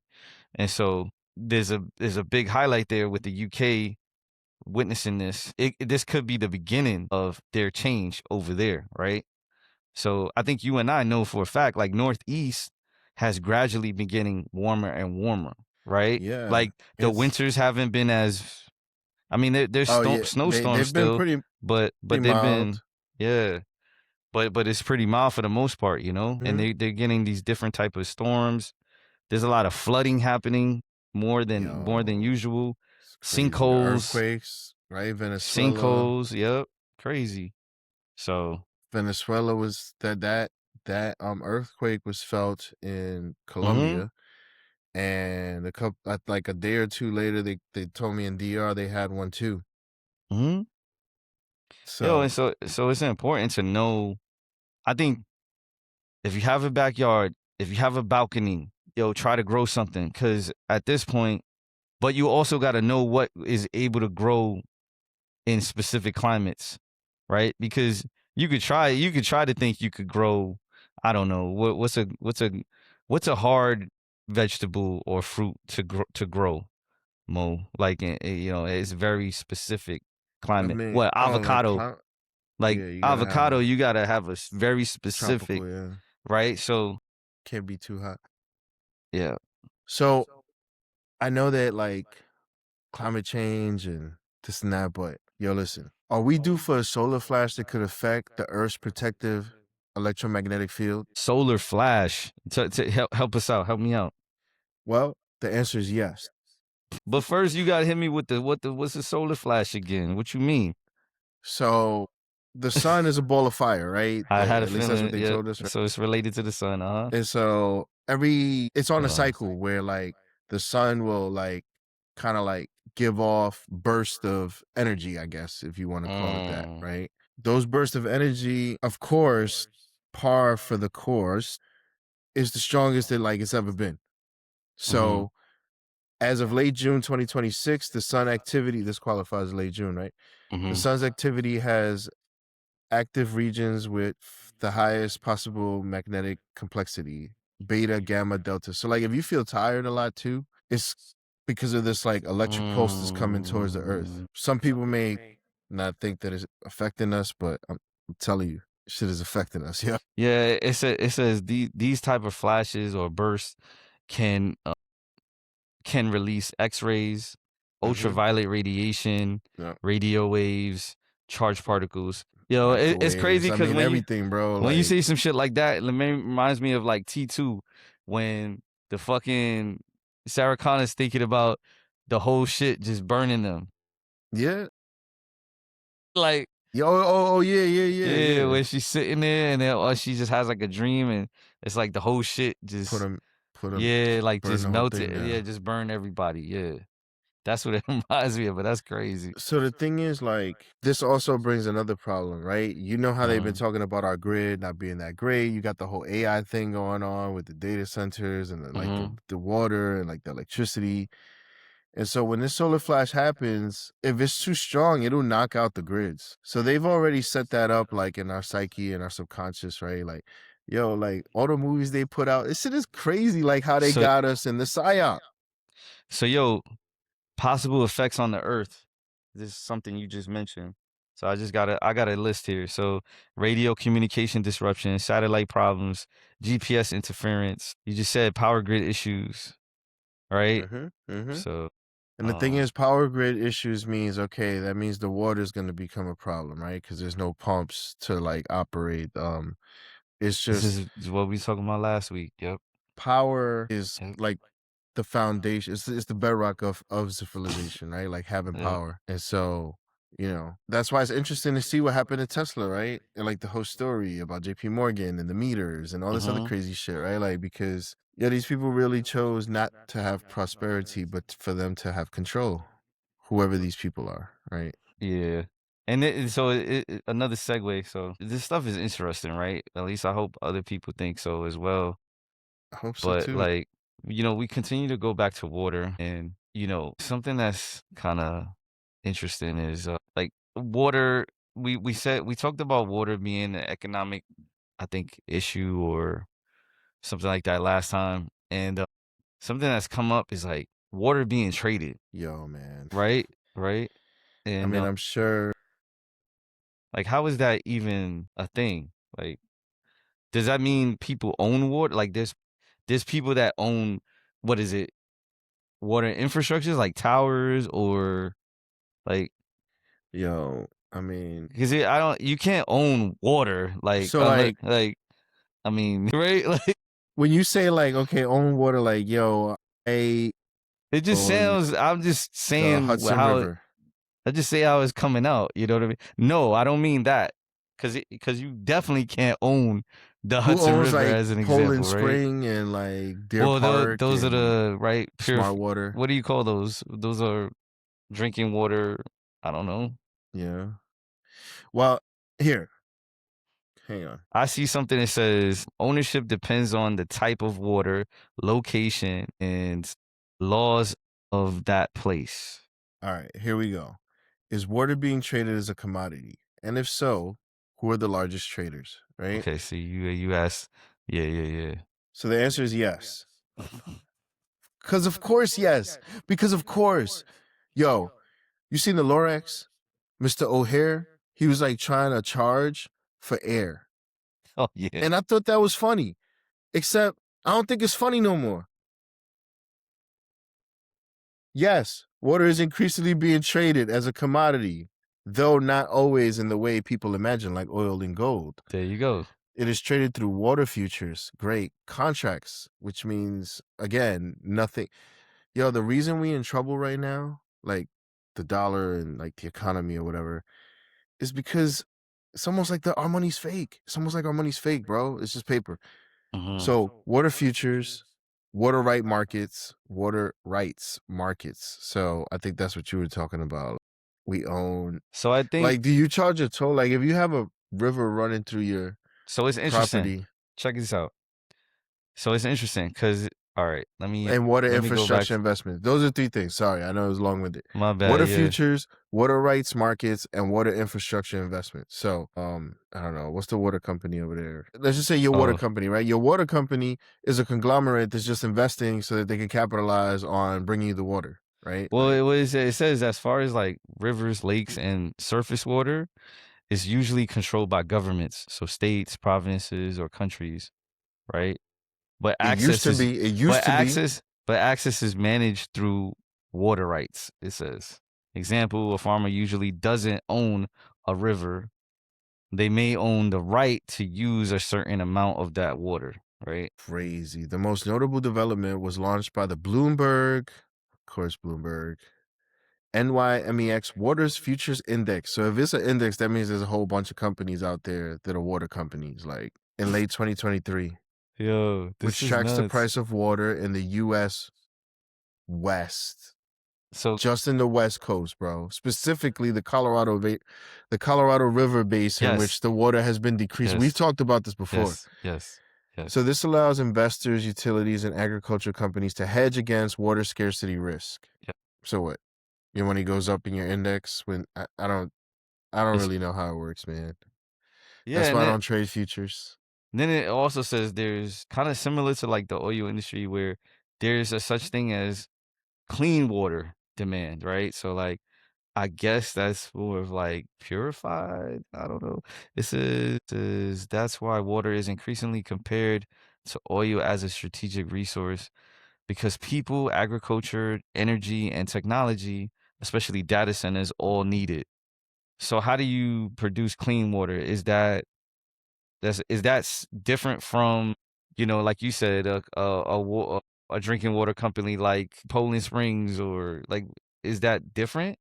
And so there's a big highlight there with the UK witnessing this. This could be the beginning of their change over there, right? So I think you and I know for a fact, like Northeast has gradually been getting warmer and warmer, right? Yeah. Like the It's winters haven't been as, I mean, there's Oh yeah. snowstorms They've been still, pretty but they've been, mild. yeah, but it's pretty mild for the most part, and Hmm. they're getting these different type of storms. There's a lot of flooding happening more than Yo, usual. it's crazy. The Sinkholes, earthquakes, right? yep, crazy. So, Venezuela was that earthquake was felt in mm-hmm, Colombia, and like a day or two later, they told me in DR they had one too. mm-hmm. Yo, and So so it's important to know. I think if you have a backyard, if you have a balcony, try to grow something. Cause at this point, but you also got to know what is able to grow in specific climates, right? Because you could try to think you could grow. I don't know what's a hard vegetable or fruit to grow, Mo. Like it's very specific I climate. mean, What oh, like avocado? Like yeah, you gotta have avocado, a you gotta have a very specific, tropical, yeah, right? So can't be too hot. yeah, So I know that like climate change and this and that, but yo, listen, are we due for a solar flash that could affect the Earth's protective electromagnetic field? solar flash. To help us out, help me out. Well, the answer is yes. But first, you gotta hit me with what's the solar flash again? What you mean? So the sun is a ball of fire, right? I had a At least that's what feeling, they yeah. told us, right? So it's related to the sun, uh And so it's on a huh. cycle where like the sun will like kind of like give off burst of energy, I guess, if you want to call it that, Mm, right? Those bursts of energy, of course, par for the course, is the strongest that like it's ever been. mm-hmm, So as of late June 2026, the sun activity, this qualifies late June, right? The mm-hmm. sun's activity has active regions with the highest possible magnetic complexity, beta, gamma, delta. So like if you feel tired a lot too, it's because of this like electric pulse that's coming towards the earth. Mm, Some people may not think that it's affecting us, but I'm telling you, shit is affecting us. Yeah. Yeah, it says these type of flashes or bursts can release X-rays, ultraviolet radiation, Yeah. radio waves, charged particles. Yo, it's crazy Microwaves. I because mean, everything, bro. when you Like, see some shit like that, it reminds me of like T2 when the fucking Sarah Connor's thinking about the whole shit just burning them. yeah. Like, Yeah, yeah, yeah. when she's sitting there and then she just has like a dream and it's like the whole shit Put just, them, yeah, like burn just the whole thing melted. Yeah, down. just burn everybody. Yeah. That's what it reminds me of, but that's crazy. So the thing is, like, this also brings another problem, right? You know how they've been talking about our grid not being that great. You got the whole AI thing going on with the data centers and like the water and like the electricity. And so when this solar flash happens, if it's too strong, it'll knock out the grids. So they've already set that up like in our psyche and our subconscious, right? Like, yo, like all the movies they put out, this shit is crazy, like how they So, got us in the psyop. so yo, possible effects on the earth. This is something you just mentioned. So I got a list here. So radio communication disruption, satellite problems, GPS interference. You just said power grid issues, right? So And the thing is, power grid issues means, okay, that means the water is going to become a problem, right? Because there's no pumps to like operate. It's this just is what we talking about last week. Yep. power is Yep. like the foundation. It's the bedrock of civilization, right? Like having Yep. power. And so, that's why it's interesting to see what happened to Tesla, right? And like the whole story about JP Morgan and the meters and all this other crazy shit, right? Like, because these people really chose not to have prosperity, but for them to have control, whoever these people are, right? Yeah. And so another segue. So this stuff is interesting, right? At least I hope other people think so as well. I hope so But too. like, we continue to go back to water and, something that's kind of interesting is like water. We talked about water being an economic, I think, issue or something like that last time. And something that's come up is like water being traded, Yo, man. right? Right. I And mean, I'm sure. like, how is that even a thing? Like, does that mean people own water? Like, there's people that own, what is it? Water infrastructures like towers or like, Yo, I mean, because you can't own water like so unless like like, I mean, right? Like, when you say like, okay, own water, like, yo, I it just own sounds. I'm just the saying Hudson how. River. I just say how it's coming out. You know what I mean? No, I don't mean that. Because you definitely can't own the Who Hudson owns River like as an Poland example, right? Spring and like Deer Well, Park those are and the right pure. Smart Water? What do you call those? Those are drinking water. I don't know. Yeah. Well, here, hang on. I see something that says ownership depends on the type of water, location, and laws of that place. All right, here we go. Is water being traded as a commodity? And if so, who are the largest traders, right? Okay, so you asked, yeah. So the answer is yes. Because of course, yes. Because of course. Yo, you seen the Lorax? Mr. O'Hare? He was like trying to charge for air. Oh yeah. And I thought that was funny. Except I don't think it's funny no more. Yes, water is increasingly being traded as a commodity, though not always in the way people imagine, like oil and gold. There you go. It is traded through water futures, great contracts, which means, again, nothing. Yo, the reason we in trouble right now, like the dollar and like the economy or whatever, is because it's almost like our money's fake. It's almost like our money's fake, bro. It's just paper. So water futures, water rights markets. So I think that's what you were talking about. We own. So I think, like, do you charge a toll? Like, if you have a river running through your so it's interesting. property, Check this out. So it's interesting because, all right, and water let me go back. infrastructure investment. Those are three things. Sorry, I know it was long-winded. My bad. Water Yeah. futures, water rights markets, and water infrastructure investment. So, I don't know. What's the water company over there? Let's just say your water company, right? Your water company is a conglomerate that's just investing so that they can capitalize on bringing you the water, right? Well, it says as far as like rivers, lakes, and surface water is usually controlled by governments, so states, provinces, or countries, right? But it used access to is be. It used to be. but access is managed through water rights, it says. Example, a farmer usually doesn't own a river. They may own the right to use a certain amount of that water, right? Crazy. The most notable development was launched by the Bloomberg, of course, Bloomberg, NYMEX Waters Futures Index. So if it's an index, that means there's a whole bunch of companies out there that are water companies, like in late 2023. Yo, which this is tracks the nuts. price of water in the U.S. West. So just in the West Coast, bro. Specifically the Colorado River basin, which yes, the water has been decreasing. We've yes, talked about this before. yes. So this allows investors, utilities, and agriculture companies to hedge against water scarcity risk. Yep. So what? Your money goes up in your index when I don't really know how it works, man. Yeah, That's and why I don't trade futures. then it also says there's kind of similar to like the oil industry where there's a such thing as clean water demand, right? So like I guess that's more of like purified. I don't know. This is that's why water is increasingly compared to oil as a strategic resource because people, agriculture, energy, and technology, especially data centers, all need it. So how do you produce clean water? Is that different from, like you said, a drinking water company like Poland Springs, or like, is that different?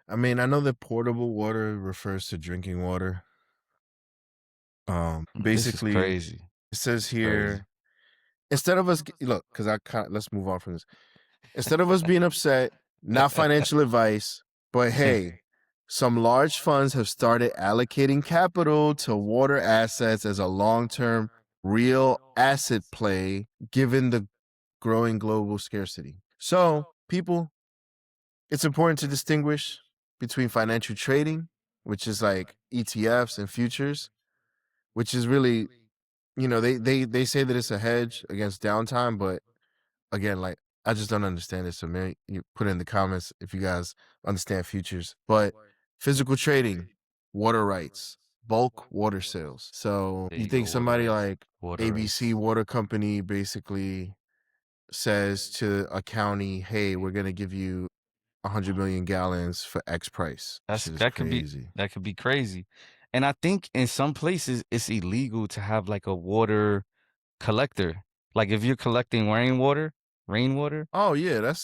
I mean, I know that potable water refers to drinking water. This is Basically, crazy. it says Crazy. here, instead of us look, because let's move on from this. Instead of us being upset, not financial advice, but hey, some large funds have started allocating capital to water assets as a long-term real asset play, given the growing global scarcity. So, people, it's important to distinguish between financial trading, which is like ETFs and futures, which is really, they say that it's a hedge against downtime, but again, like I just don't understand it. So maybe you put it in the comments if you guys understand futures. But physical trading, water rights, bulk water sales. So There you you go. think somebody like Water ABC rights. Water Company basically says to a county, "Hey, we're gonna give you 100 million gallons for X price." That's Shit is that could be crazy. that could be crazy. And I think in some places it's illegal to have like a water collector. Like if you're collecting rainwater, Oh yeah,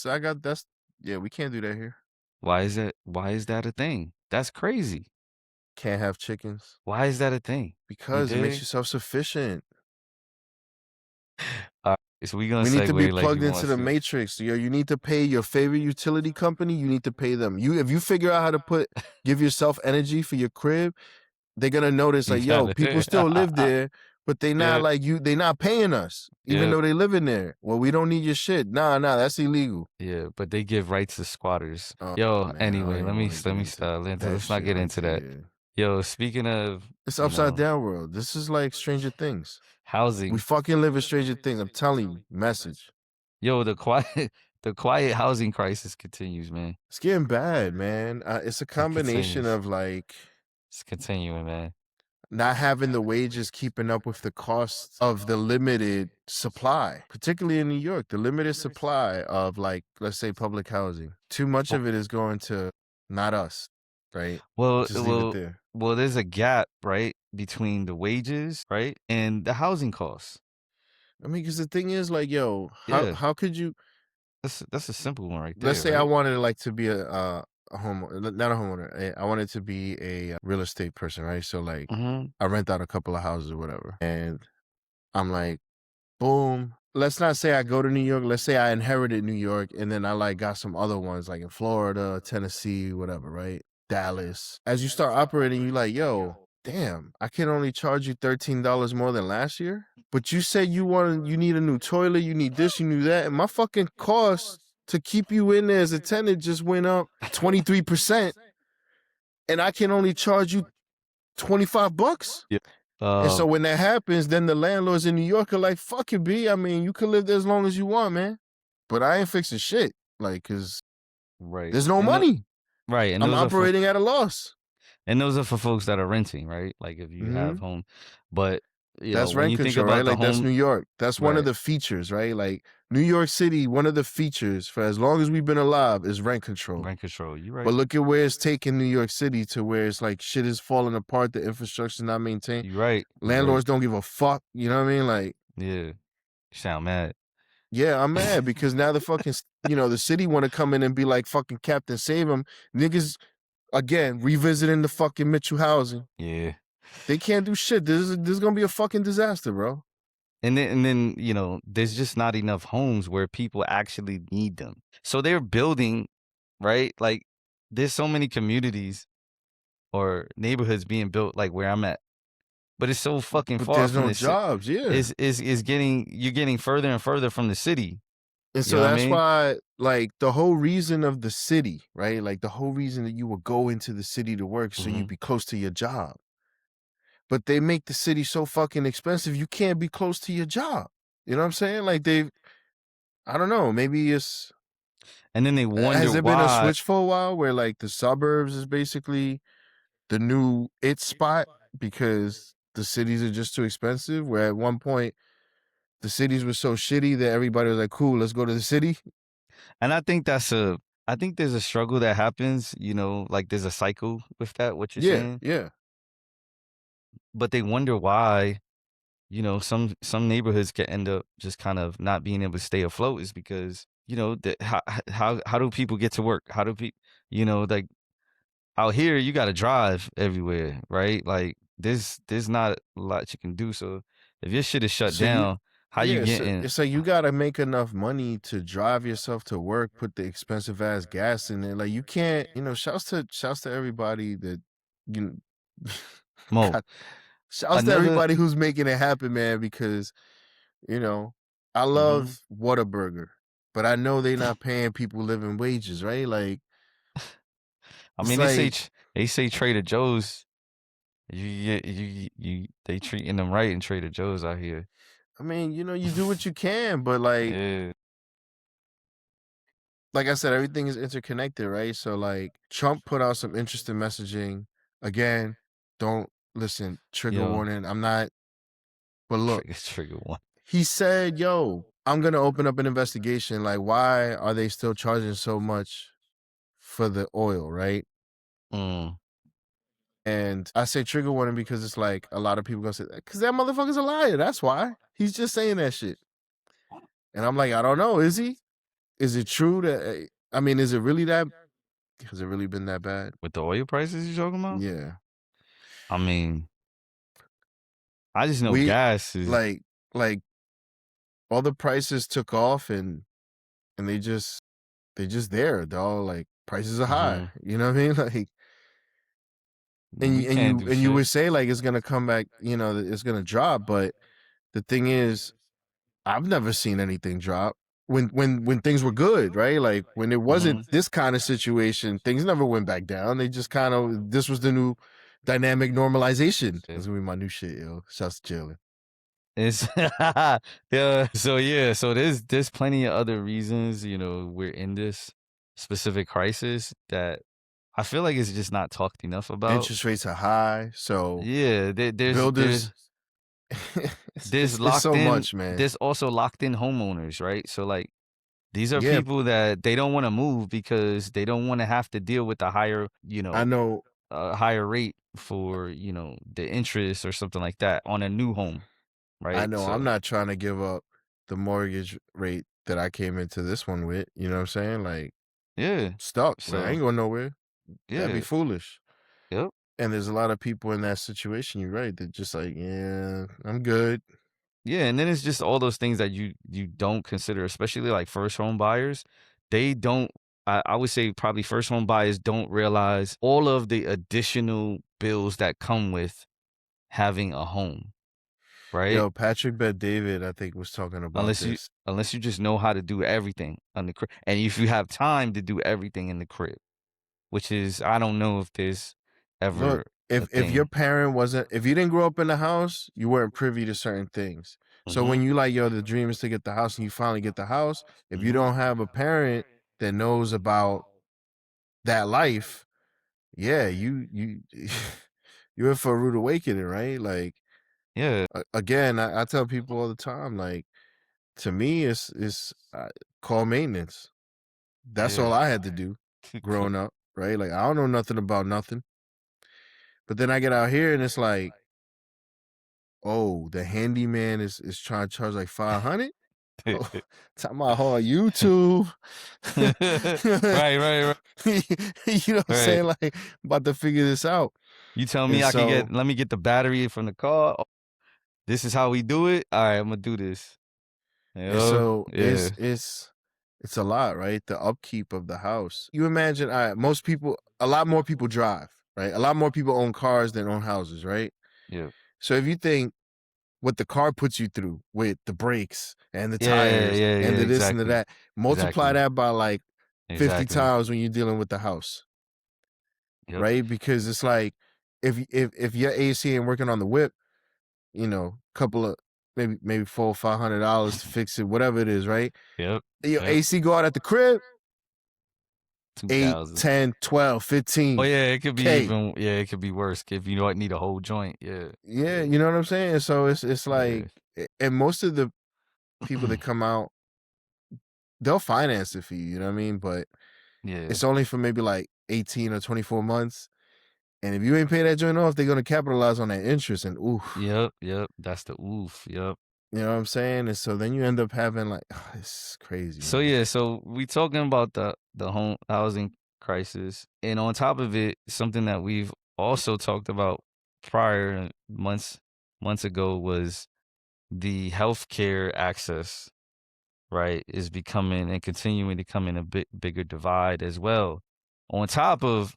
yeah, we can't do that here. why is that a thing? That's crazy. Can't have chickens Why is that a thing? You because it makes dig? you self-sufficient. So we gonna We need to be segue like plugged you into want the to. matrix. You need to pay your favorite utility company. You need to pay them. If you figure out how to give yourself energy for your crib, they're gonna notice You like, yo, gotta people still live there, but they not yeah, like you. They not paying us, even yeah, though they live in there. Well, we don't need your shit. Nah, that's illegal. yeah. But they give rights to squatters. Oh Yo, man, I don't anyway, even want to let get me into stop. that Let's not shit get right into that. there. Yo, speaking of, It's upside down world. This is like Stranger Things. We housing. fucking live in Stranger Things. I'm telling you. Message. Yo, the quiet the quiet housing crisis continues, man. It's getting bad, man. It's a It combination continues. of like It's continuing, man. not having the wages keeping up with the costs of the limited supply, particularly in New York, the limited supply of like, let's say public housing. Too much Well, of it is going to not us, right? well, Just leave it well, there. well, there's a gap, right, between the wages, right, and the housing costs. I mean, because the thing is like, yo, Yeah, how could you, that's a simple one right let's there, say I right? wanted like to be a homeowner, not a homeowner. I wanted to be a real estate person, right? So like Mm-hmm. I rent out a couple of houses or whatever. And I'm like, boom. Let's not say I go to New York. Let's say I inherited New York and then I like got some other ones like in Florida, Tennessee, whatever, right? Dallas. As you start operating, you like, yo, damn, I can only charge you $13 more than last year. But you say you need a new toilet, you need this, you need that, and my fucking cost to keep you in there as a tenant just went up 23%, and I can only charge you $25. Yeah. And so when that happens, then the landlords in New York are like, fuck it, B. I mean, you can live there as long as you want, man. But I ain't fixing shit. like, cause Right. there's no And the money. right, and I'm those are for operating at a loss. and those are for folks that are renting, right? Like if you have Mhm. home, but That's when rent you think control, right? about the Like, that's home, New York. That's one of right, the features, right? Like, New York City, one of the features for as long as we've been alive is rent control. rent control. You But right. look at where it's taken New York City to where it's like shit is falling apart, the infrastructure's not maintained. You right. You right. Landlords don't give a fuck, you know what I mean? Like, Yeah. You sound mad. yeah, I'm mad because now the fucking, the city want to come in and be like fucking Captain Save 'em. Niggas again revisiting the fucking Mitchell housing. Yeah. They can't do shit. This is gonna be a fucking disaster, bro. And then, there's just not enough homes where people actually need them. So they're building, right? Like there's so many communities or neighborhoods being built like where I'm at. But it's so fucking But far there's from no the city. jobs, yeah. Is getting you're getting further and further from the city. And You so know what I that's mean? why, like, the whole reason of the city, right? Like, the whole reason that you would go into the city to work so Hmm. you'd be close to your job. But they make the city so fucking expensive, you can't be close to your job. You know what I'm saying? Like, I don't know, maybe it's, And then they wonder has there been a why. switch for a while where, like, the suburbs is basically the new it spot because the cities are just too expensive? Where at one point, the cities were so shitty that everybody was like, cool, let's go to the city. And I think there's a struggle that happens, like there's a cycle with that, what you're Yeah, saying. yeah. But they wonder why, some neighborhoods can end up just kind of not being able to stay afloat is because, how do people get to work? How do people, like out here you got to drive everywhere, right? Like there's not a lot you can do. So if your shit is shut So you down, how you Yeah, so getting it's like you gotta make enough money to drive yourself to work, put the expensive ass gas in it. Like you can't, shouts to everybody that you Mo? God, shouts to Another everybody who's making it happen, man, because you know, I mhm. love Whataburger, but I know they not paying people living wages, right? Like I it's mean, like, they say Trader Joe's. They treating them right in Trader Joe's out here. I mean, you do what you can, but Yeah, like I said, everything is interconnected, right? So like Trump put out some interesting messaging. Again, don't listen, trigger yo, warning. I'm not, but look, trigger one. he said, yo, I'm gonna open up an investigation. Like, why are they still charging so much for the oil, right? Mm, And I say trigger warning because it's like a lot of people gonna say, because that motherfucker's a liar. That's why. He's just saying that shit. And I'm like, I don't know. Is he? Is it true that I mean, is it really that, has it really been that bad? with the oil prices you talking about? Yeah. I mean, I just know We gas is. like like all the prices took off and they just there, dog. Like prices are high. Mhm. You know what I mean? Like and We you and can't you do and you shit. would say like it's gonna come back, that it's gonna drop, but the thing is, I've never seen anything drop. When things were good, right? Like when it wasn't Mhm. this kind of situation, things never went back down. They just kind of, this was the new dynamic normalization. Shit. That's gonna be my new shit, yo. Shouts to Jalen. It's yeah. So there's plenty of other reasons, we're in this specific crisis that I feel like it's just not talked enough about. Interest rates are high, so Yeah, builders, there's it's locked so in. much, man. There's also locked in homeowners, right? So like these are Yeah, people that they don't want to move because they don't want to have to deal with the higher, I know, higher rate for the interest or something like that on a new home, I right? know. I'm So not trying to give up the mortgage rate that I came into this one with. You know what I'm saying? Like yeah, stuck. Like I so ain't going nowhere. That'd be yeah, foolish. yep. And there's a lot of people in that situation. You're right. That just like, yeah, I'm good. Yeah, and then it's just all those things that you don't consider, especially like first home buyers. They don't. I would say probably first home buyers don't realize all of the additional bills that come with having a home, right? Yo, Patrick Bet David, I think, was talking about Unless you this. unless you just know how to do everything on the crib, and if you have time to do everything in the crib, which is I don't know if there's Look, ever a if your thing. parent wasn't, if you didn't grow up in the house, you weren't privy to certain things. So when Hmm. you like, yo, the dream is to get the house and you finally get the house, if you Hmm. don't have a parent that knows about that life, yeah, you're in for a rude awakening, right? Like, Yeah. again, I tell people all the time, like, to me, it's call maintenance. That's all Yeah. I had to do growing up, right? Like, I don't know nothing about nothing. But then I get out here and it's like, oh, the handyman is trying to charge like 500. Oh, talking about YouTube. Right, right, right. You know what I'm Right. saying? Like, about to figure this out. You tell And me so, let me get the battery from the car. Oh, this is how we do it. All right, I'm gonna do this. and Yeah, so yeah, it's a lot, right? The upkeep of the house. You imagine, most people, a lot more people drive, right? A lot more people own cars than own houses, right? yeah, So if you think what the car puts you through with the brakes and the yeah, tires yeah, and yeah. the this and the Exactly, that, multiply exactly, that by like 50 exactly. times when you're dealing with the house, Yep. right? Because it's like, if your AC ain't working on the whip, couple of maybe $400-500 to fix it, whatever it is, right? Yep. Your Yep. AC go out at the crib, 8, 2,000. 10, 12, Oh 15 yeah, it could be K. even. Yeah, it could be worse if you don't need a whole joint. Yeah, Yeah, you know what I'm saying? So it's yeah, like, and most of the people that come out, they'll finance it for you, you know what I mean? But yeah. it's only for maybe like 18 or 24 months. And if you ain't pay that joint off, they're gonna capitalize on that interest, and oof. Yep, yep. That's the oof. Yep. You know what I'm saying? And so then you end up having like, it's crazy, So man. yeah, so we talking about the home housing crisis, and on top of it, something that we've also talked about prior months ago was the healthcare access, right, is becoming and continuing to come in a bit bigger divide as well. On top of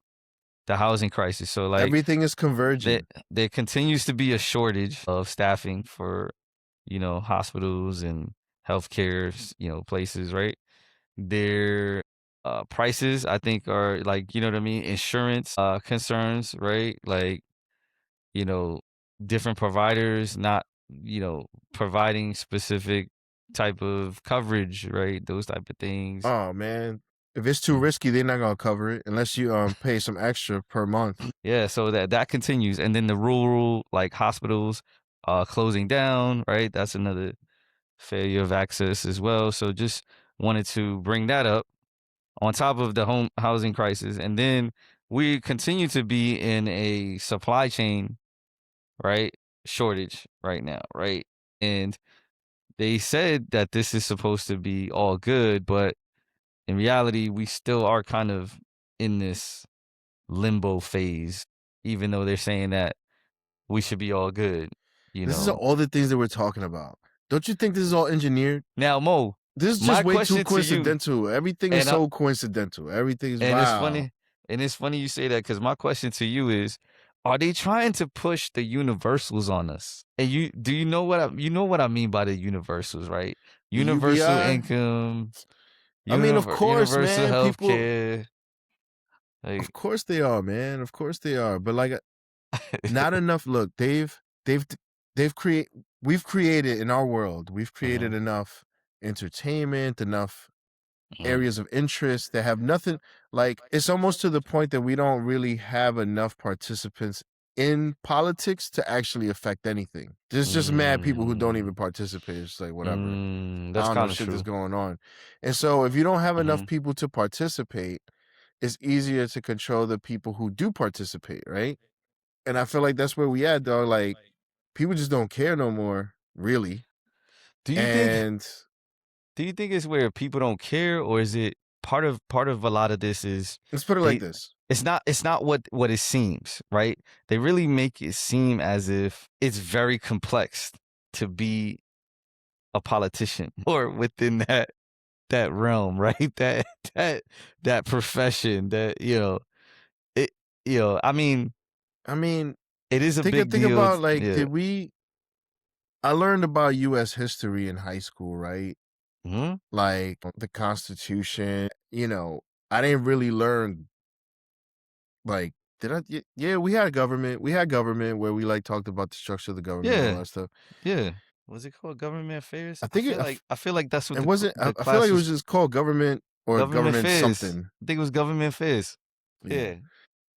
the housing crisis, so like Everything is there converging. there continues to be a shortage of staffing for hospitals and healthcare places, right? Their prices, I think, are like, you know what I mean, insurance concerns, right? Like, you know, different providers not, providing specific type of coverage, right? Those type of things. Oh man. If it's too Yeah. risky, they're not gonna cover it unless you pay some extra per month. Yeah, so that continues. And then the rural like hospitals closing down, right? That's another failure of access as well. So just wanted to bring that up on top of the home housing crisis. And then we continue to be in a supply chain, right? Shortage right now, right? And they said that this is supposed to be all good, but in reality, we still are kind of in this limbo phase, even though they're saying that we should be all good, you This is know. all the things that we're talking about. Don't you think this is all engineered? Now, Mo, This is just my way too question to you, coincidental. Everything is and I, so coincidental. Everything is and it's wow. funny, you say that because my question to you is, are they trying to push the universals on us? And you know what I mean by the universals, right? The Universal UBI. income, I mean, of course, universal man. health People, care. of Like, course they are, man. Of course they are. But like, not enough. Look, they've they've create we've created in our world. We've created mhm, enough entertainment, enough mhm, areas of interest that have nothing. Like, it's almost to the point that we don't really have enough participants in politics to actually affect anything. There's just mad people who don't even participate. It's like, whatever. I that's don't know kind of shit that's true. going on. And so if you don't have enough Mhm. people to participate, it's easier to control the people who do participate, right? And I feel like that's where we at, though. Like, people just don't care no more, really. Do you think And it's where people don't care, or is it part of a lot of this is let's put it like they this. it's not what it seems, right? They really make it seem as if it's very complex to be a politician or within that realm, right? That that profession that, it I mean, I mean, it is a big think deal. about, like, Yeah. I learned about US history in high school, right? Mhm. Like the Constitution, I didn't really learn, like, did I? Yeah, we had government. We had government where we like talked about the structure of the government and all Yeah. that stuff. Yeah. Was it called government affairs? I think I feel like that's what it wasn't. the I feel like class it was was. just called government. or Government government fizz. something. I think it was government fizz. Yeah. Yeah.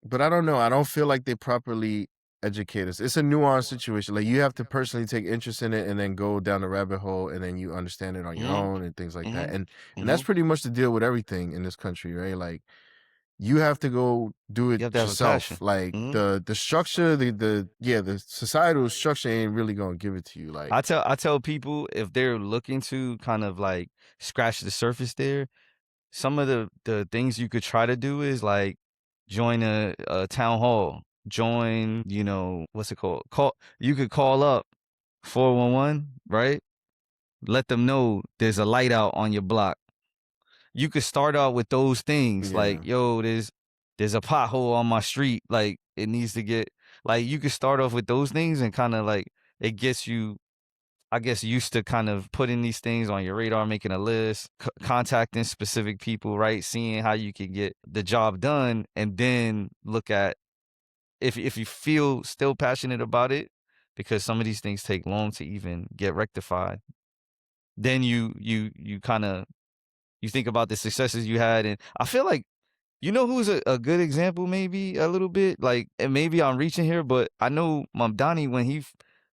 But I don't know. I don't feel like they properly educate us. It's a nuanced situation. Like you have to personally take interest in it and then go down the rabbit hole and then you understand it on your Mhm. own and things like that. Mhm. And that's Mhm. pretty much the deal with everything in this country, right? Like you have to go do it You have to have a yourself. passion. Like Mhm. the structure, the societal structure ain't really gonna give it to you. Like I tell people if they're looking to kind of like scratch the surface there, some of the things you could try to do is like join a town hall, join, what's it called? You could call up 411, right? Let them know there's a light out on your block. You could start out with those things like, yeah. yo, there's a pothole on my street, like it needs to get, like you could start off with those things and kind of like it gets you, I guess, used to kind of putting these things on your radar, making a list, contacting specific people, right? Seeing how you can get the job done, and then look at if you feel still passionate about it, because some of these things take long to even get rectified. Then you kind of you think about the successes you had, and I feel like who's a good example, maybe a little bit, like, and maybe I'm reaching here, but I know Mamdani when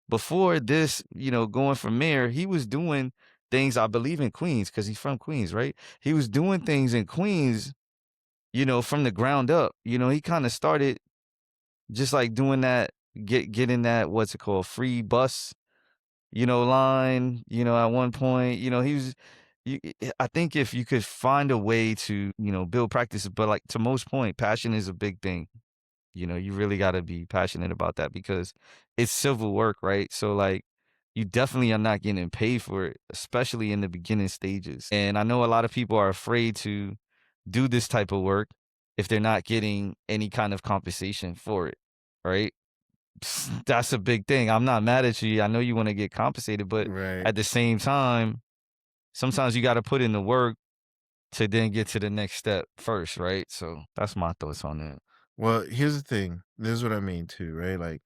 before this, going for mayor, he was doing things, I believe, in Queens because he's from Queens, right? He was doing things in Queens, from the ground up. He kind of started just like doing that, getting that, what's it called, free bus, line, at one point, he was. I think if you could find a way to, build practices, but like to most point, passion is a big thing. You really got to be passionate about that because it's civil work, right? So like you definitely are not getting paid for it, especially in the beginning stages. And I know a lot of people are afraid to do this type of work if they're not getting any kind of compensation for it, right? That's a big thing. I'm not mad at you. I know you want to get compensated, but Right. at the same time, sometimes you got to put in the work to then get to the next step first, right? So that's my thoughts on that. Well, here's the thing. This is what I mean too, right? Like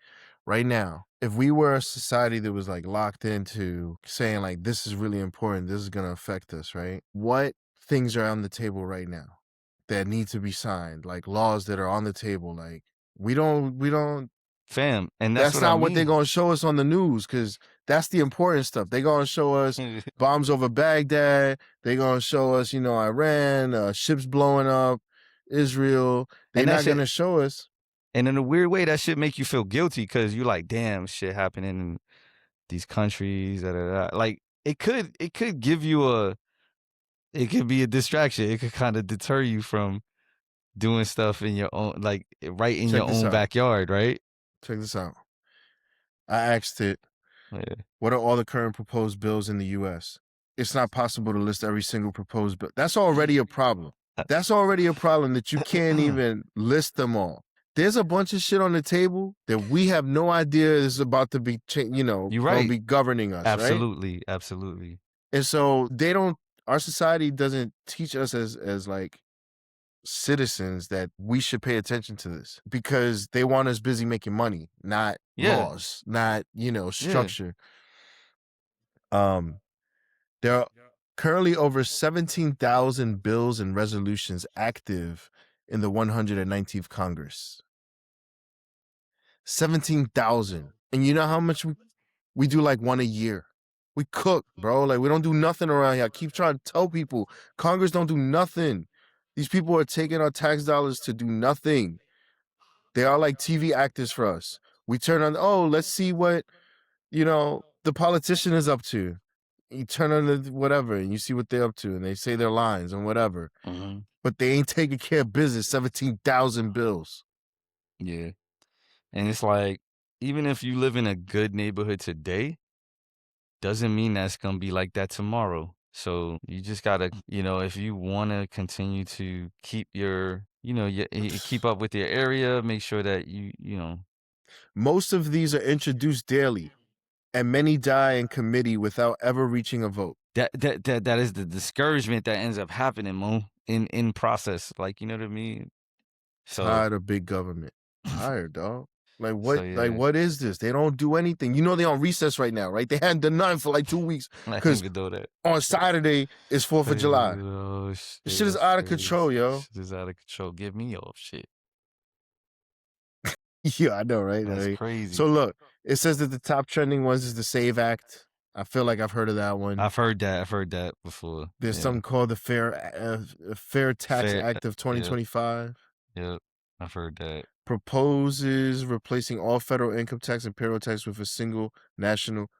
right now, if we were a society that was like locked into saying like this is really important, this is gonna affect us, right? What things are on the table right now that need to be signed? Like laws that are on the table. Like we don't Fam, and that's that's what I not what they're mean. gonna show us on the news because that's the important stuff. They're gonna show us bombs over Baghdad. They're gonna show us, Iran, ships blowing up, Israel. They're And that not shit, gonna show us. and in a weird way, that shit make you feel guilty because you're like, damn, shit happening in these countries. Da, da, da. Like it could give you it could be a distraction. It could kind of deter you from doing stuff in your own, like right in Check your this own out. backyard, right? Check this out. I asked it, Yeah. what are all the current proposed bills in the US? It's not possible to list every single proposed bill. That's already a problem. That's already a problem that you can't even list them all. There's a bunch of shit on the table that we have no idea is about to be, You're going to right. be governing us, right? Absolutely, absolutely. And so our society doesn't teach us as like citizens that we should pay attention to this because they want us busy making money, not Yeah, laws, not, yeah. structure. Um, there are currently over 17,000 bills and resolutions active in the 119th Congress. 17,000. And you know how much we do, like one a year. We cook, bro. Like we don't do nothing around here. I keep trying to tell people, Congress don't do nothing. These people are taking our tax dollars to do nothing. They are like TV actors for us. We turn on, oh, let's see what, the politician is up to. You turn on the whatever and you see what they're up to and they say their lines and whatever. Hmm. But they ain't taking care of business. 17,000 bills. Yeah. And it's like, even if you live in a good neighborhood today, doesn't mean that's gonna be like that tomorrow. So you just gotta, if you wanna continue to keep keep up with your area, make sure that Most of these are introduced daily, and many die in committee without ever reaching a vote. that is the discouragement that ends up happening, Mo, in process. Like, you know what I mean? So Tired of big government. Tired, dog. Like So what? Like yeah, what is this? They don't do anything. You know they on recess right now, right? They hadn't done nothing for like 2 weeks I didn't because even know that. on Saturday is 4th of July. Oh This shit, shit is that's out of control, crazy. yo. Shit is out of control. Get me off shit. Yeah, I know, right? That's So crazy. look, it says that the top trending ones is the Save Act. I feel like I've heard of that one. I've heard that. I've heard that before. There's Yeah. something called the Fair Tax Fair. Act of Yep. 2025. Yep. I've heard that. Proposes replacing all federal income tax and payroll tax with a single national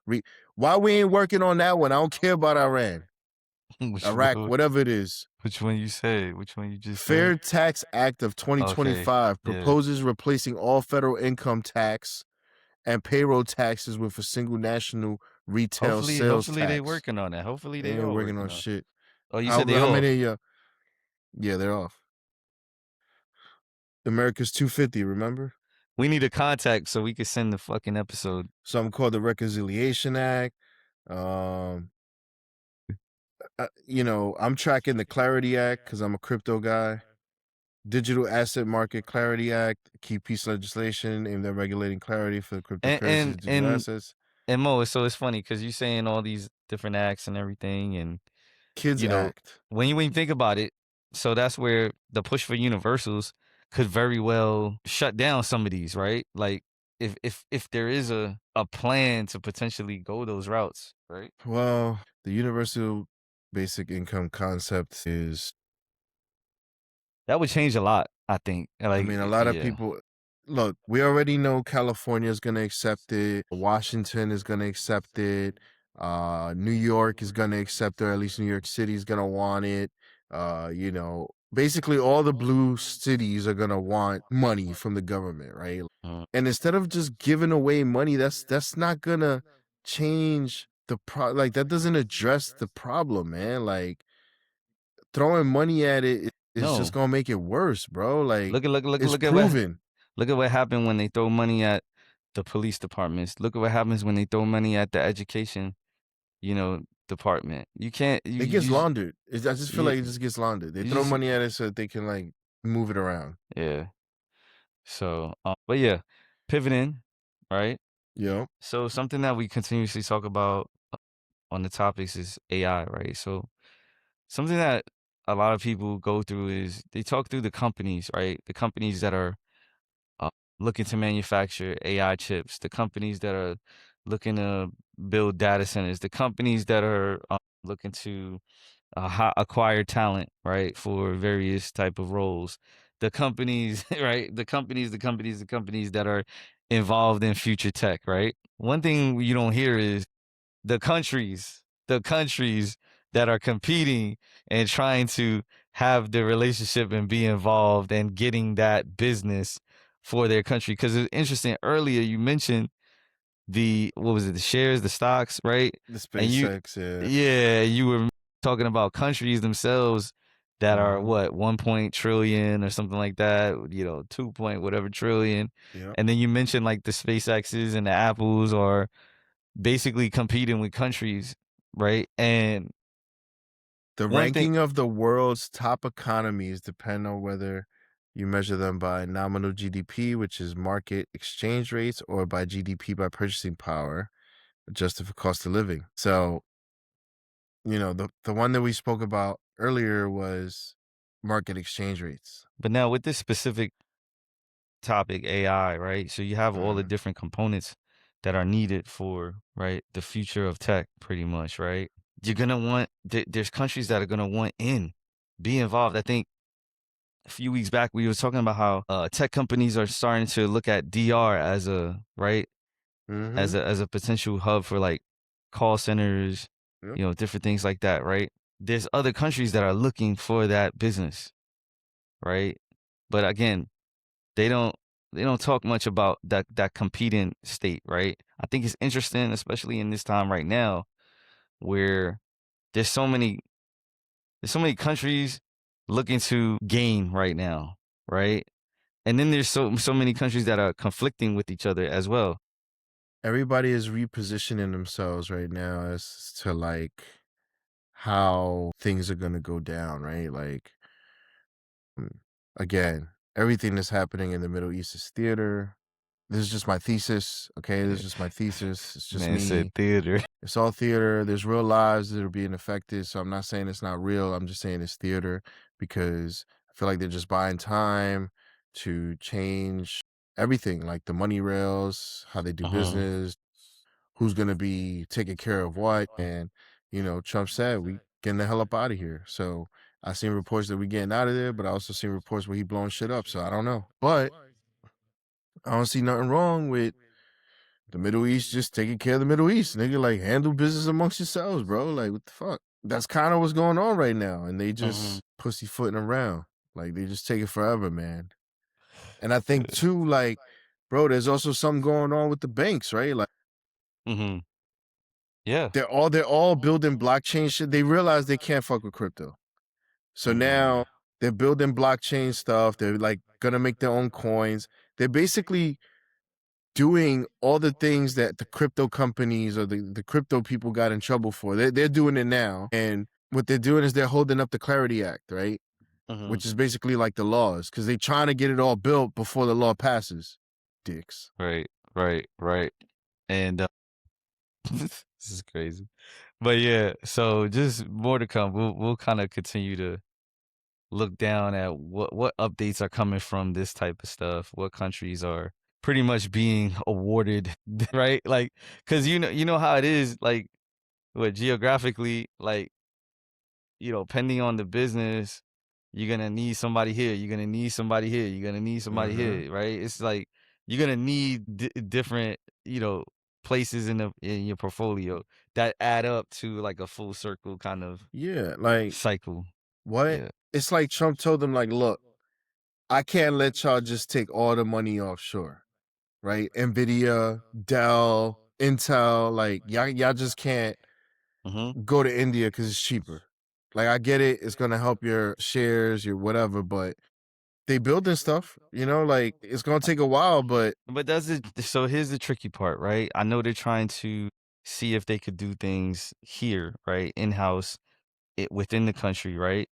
Why we ain't working on that one? I don't care about Iran, Which Iraq, one? whatever it is. Which one you say? Which one you just said? Fair Tax Act of Okay. 2025 Yeah. proposes replacing all federal income tax and payroll taxes with a single national retail sales Hopefully they tax. working on that. Hopefully They they ain't are working on working on. shit. Oh, you How said they how off. many? Yeah, they're off. America's 250. Remember? We need a contact so we can send the fucking episode. Something called the Reconciliation Act. I'm tracking the Clarity Act because I'm a crypto guy. Digital Asset Market Clarity Act, key piece of legislation aimed at regulating clarity for And cryptocurrencies and and digital and assets. and Mo, so it's funny because you saying all these different acts and everything, and Kids you know, Act. when you think about it, so that's where the push for universals could very well shut down some of these, right? Like if there is a plan to potentially go those routes, right? Well, the universal basic income concept is, That would change a lot, I think. I Like, mean, a lot of yeah. people look, we already know California is going to accept it, Washington is going to accept it, New York is going to accept it, or at least New York City is going to want it. Basically all the blue cities are going to want money from the government, right? Mm. And instead of just giving away money, that's not going to change like that doesn't address the problem, man. Like throwing money at it is just No. gonna make it worse, bro. Like it's Look at what proven. look at what happened when they throw money at the police departments. Look at what happens when they throw money at the education, department. You can't It gets you laundered. I just feel yeah, like it just gets laundered. They you throw just money at it so that they can like move it around. yeah. So, but yeah, pivoting, right? Yeah. So something that we continuously talk about on the topics is AI, right? So something that a lot of people go through is they talk through the companies, right? The companies that are uh, looking to manufacture AI chips, the companies that are looking to build data centers, the companies that are looking to acquire talent, right, for various type of roles. The companies, right? The companies that are involved in future tech, right? One thing you don't hear is the countries that are competing and trying to have the relationship and be involved and getting that business for their country. Because it's interesting. Earlier, you mentioned what was it, the shares, the stocks, right? The And SpaceX, yeah. yeah, you were talking about countries themselves that are Mm-hmm. what 1 trillion or something like that, 2 point whatever trillion. Yeah. And then you mentioned like the SpaceXs and the Apples are basically competing with countries, right? And The one thing, ranking of the world's top economies depend on whether you measure them by nominal GDP, which is market exchange rates, or by GDP by purchasing power, adjusted for cost of living. So the one that we spoke about earlier was market exchange rates. but now with this specific topic, AI, right? So you have all the Mm-hmm. different components that are needed for, right, the future of tech, pretty much, right? You're gonna want there's countries that are gonna want be involved. I think a few weeks back we were talking about how tech companies are starting to look at DR as a right Mm-hmm. as a potential hub for like call centers, Yep. different things like that, right? There's other countries that are looking for that business, right? But again, they don't they don't talk much about that competing state, right? I think it's interesting, especially in this time right now, where there's so many countries looking to gain right now, right? And then there's so many countries that are conflicting with each other as well. Everybody is repositioning themselves right now as to like how things are gonna go down, right? Like again, everything that's happening in the Middle East is theater. this is just my thesis. Okay, this Yeah. is just my thesis. It's just Man said me. theater. It's all theater. There's real lives that are being affected. So I'm not saying it's not real. I'm just saying it's theater because I feel like they're just buying time to change everything, like the money rails, how they do Uh-huh. business, who's going to be taking care of what. And, Trump said, we getting the hell up out of here. So I seen reports that we getting out of there, but I also seen reports where he blowing shit up. So I don't know. But I don't see nothing wrong with the Middle East just taking care of the Middle East. Nigga, like, handle business amongst yourselves, bro. Like, what the fuck? That's kind of what's going on right now. And they Uh-huh. just pussyfooting around. Like, they just take it forever, man. And I think, too, like, bro, there's also something going on with the banks, right? Like, Mm-hmm. Yeah. they're all building blockchain shit. They realize they can't fuck with crypto. So now they're building blockchain stuff. They're like gonna make their own coins. They're basically doing all the things that the crypto companies or the crypto people got in trouble for. They're doing it now. And what they're doing is they're holding up the Clarity Act, right? Mm-hmm. Which is basically like the laws, because they're trying to get it all built before the law passes. Dicks. Right. And this is crazy. But yeah, so just more to come. We'll kind of continue to look down at what updates are coming from this type of stuff. What countries are pretty much being awarded, right? Like, cause you know how it is, like, what geographically, like, pending on the business, you're gonna need somebody here. You're gonna need somebody here. You're gonna need somebody Mm-hmm. here, right? It's like you're gonna need different, places in your portfolio that add up to like a full circle kind of Yeah, like cycle. what? Yeah. It's like Trump told them, like, look, I can't let y'all just take all the money offshore, right? Nvidia, Dell, Intel, like y'all just can't Mm-hmm. go to India because it's cheaper. Like, I get it, it's gonna help your shares, your whatever, but they building stuff, like it's gonna take a while, but But that's it. So here's the tricky part, right? I know they're trying to see if they could do things here, right, in house, within the country, right?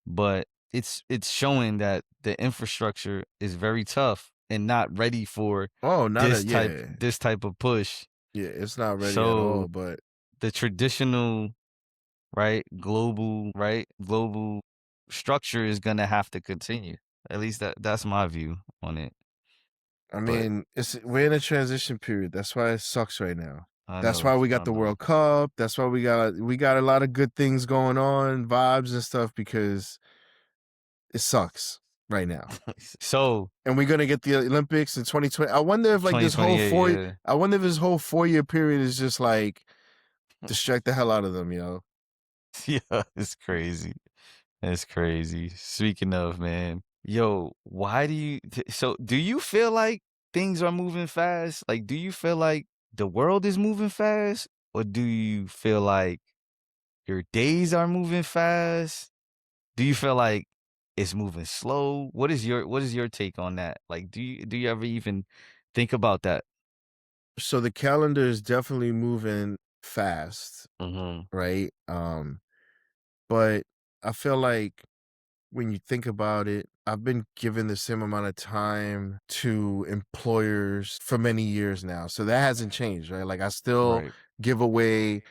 But it's showing that the infrastructure is very tough and not ready for oh, not a yeah. this type of push. Yeah, it's not ready at So all, but the traditional, global structure is gonna have to continue. At least that's my view on it. I But mean, we're in a transition period. That's why it sucks right now. I That's know, why we got I the know. World Cup. That's why we got a lot of good things going on, vibes and stuff, because it sucks right now. So And we're gonna get the Olympics in 2020. I wonder if like this whole 2028, yeah. I wonder if this whole 4-year period is just like distract the hell out of them, Yeah, it's crazy. It's crazy. Speaking of, man, yo, why do you feel like things are moving fast? Like, do you feel like the world is moving fast? Or do you feel like your days are moving fast? Do you feel like it's moving slow? What is your take on that? Like, do you ever even think about that? So the calendar is definitely moving fast, Mm-hmm. right? But I feel like when you think about it, I've been given the same amount of time to employers for many years now. So that hasn't changed, right? Like, I still Right. give away,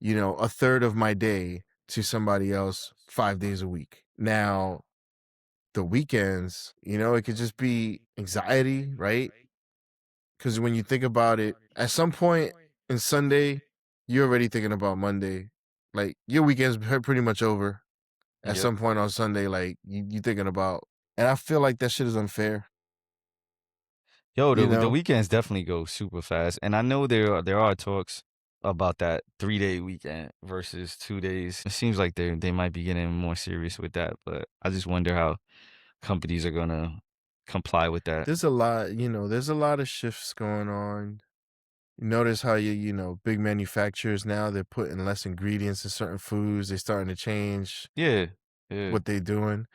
a third of my day to somebody else 5 days a week. Now, the weekends, it could just be anxiety, right? Because when you think about it, at some point in Sunday, you're already thinking about Monday. Like, your weekend's pretty much over at Yep. some point on Sunday. Like, you thinking about, and I feel like that shit is unfair. Yo, You the know, weekends definitely go super fast, and I know there are talks about that 3-day weekend versus 2 days. It seems like they might be getting more serious with that, but I just wonder how companies are gonna comply with that. there's a lot. There's a lot of shifts going on. You notice how big manufacturers now, they're putting less ingredients in certain foods. They're starting to change Yeah, yeah. what they're doing.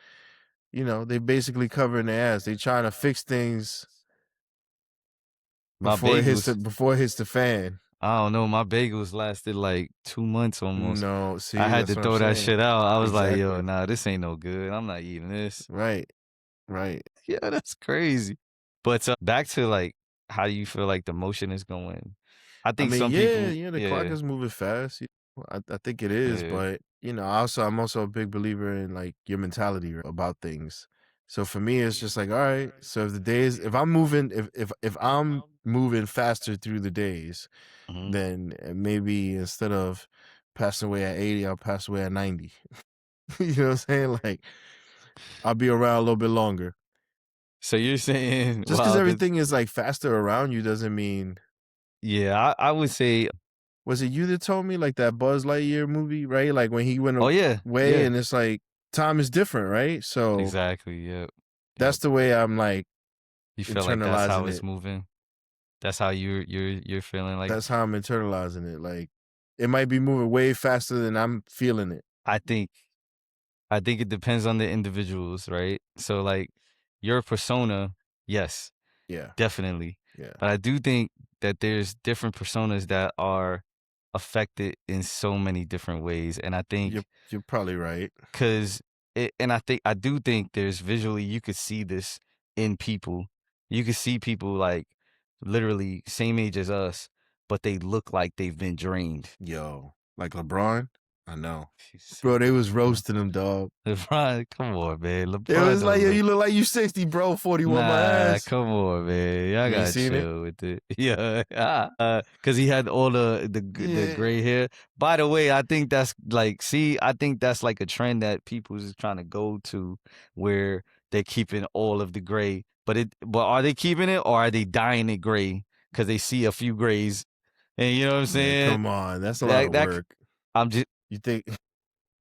They basically covering their ass. They trying to fix things My bagels, before it hits the fan. I don't know. My bagels lasted like 2 months almost. No, I see, had that's to what I'm throw that saying. shit out. I was like, yo, Exactly. nah, this ain't no good. I'm not eating this. Right. Right. Yeah, that's crazy. But back to like how you feel like the motion is going. I I think mean, some yeah, people, yeah, the clock yeah, is moving fast. I think it is, yeah, but I'm also a big believer in like your mentality about things. So for me, it's just like, all right. So if I'm moving, if I'm moving faster through the days, mhm. then maybe instead of passing away at 80, I'll pass away at 90. You know what I'm saying? Like I'll be around a little bit longer. So you're saying, Just because well, everything is like faster around you doesn't mean. yeah, I would say, Was it you that told me like that Buzz Lightyear movie, right? Like when he went oh yeah, away yeah, and it's like time is different, right? So exactly, yep, that's yep. the way I'm like You feel like that's how internalizing it's it. moving. That's how you're feeling like. That's how I'm internalizing it. Like it might be moving way faster than I'm feeling it. I think I think it depends on the individuals, right? So like your persona, yes, Yeah. definitely. Yeah. But I do think that there's different personas that are affected in so many different ways. And I You're think you're probably right. because and I do think there's visually you could see this in people. You could see people like literally same age as us, but they look like they've been drained. Yo. Like LeBron? I know. He Bro, said they was LeBron. roasting him, dog. LeBron, come on, man. It LeBron was like, don't yo, look. you look like you 60, bro. 41 my Nah, ass. come on, man. Y'all You ain't gotta seen it? chill with it. Yeah, cause he had all the Yeah. gray hair. By the way, I think that's like, see, I think that's like a trend that people is trying to go to, where they're keeping all of the gray. But are they keeping it or are they dyeing it gray? Cause they see a few grays, and you know what I'm Man, saying? come on. That's a lot That of that work. I'm just, You think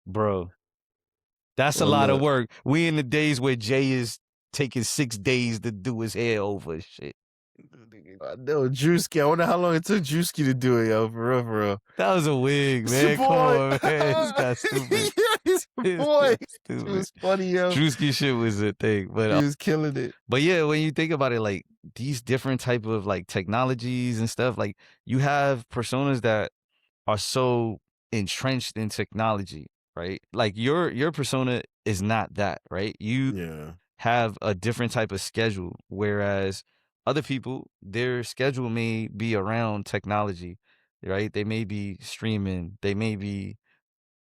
bro. That's a well lot of look. work. We in the days where Jay is taking 6 days to do his hair over and shit. No, Drewski. I wonder how long it took Drewski to do it, yo. For real, for real. That was a wig, It's your man. Come boy. on, man. This guy's stupid. Yeah, it's your This boy. guy's It stupid. was funny, yo. Drewski shit was a thing, He was killing it. but yeah, when you think about it, like these different type of like technologies and stuff, like you have personas that are so entrenched in technology, right? Like your persona is not that, right? You Yeah. have a different type of schedule, whereas other people, their schedule may be around technology, right? They may be streaming, they may be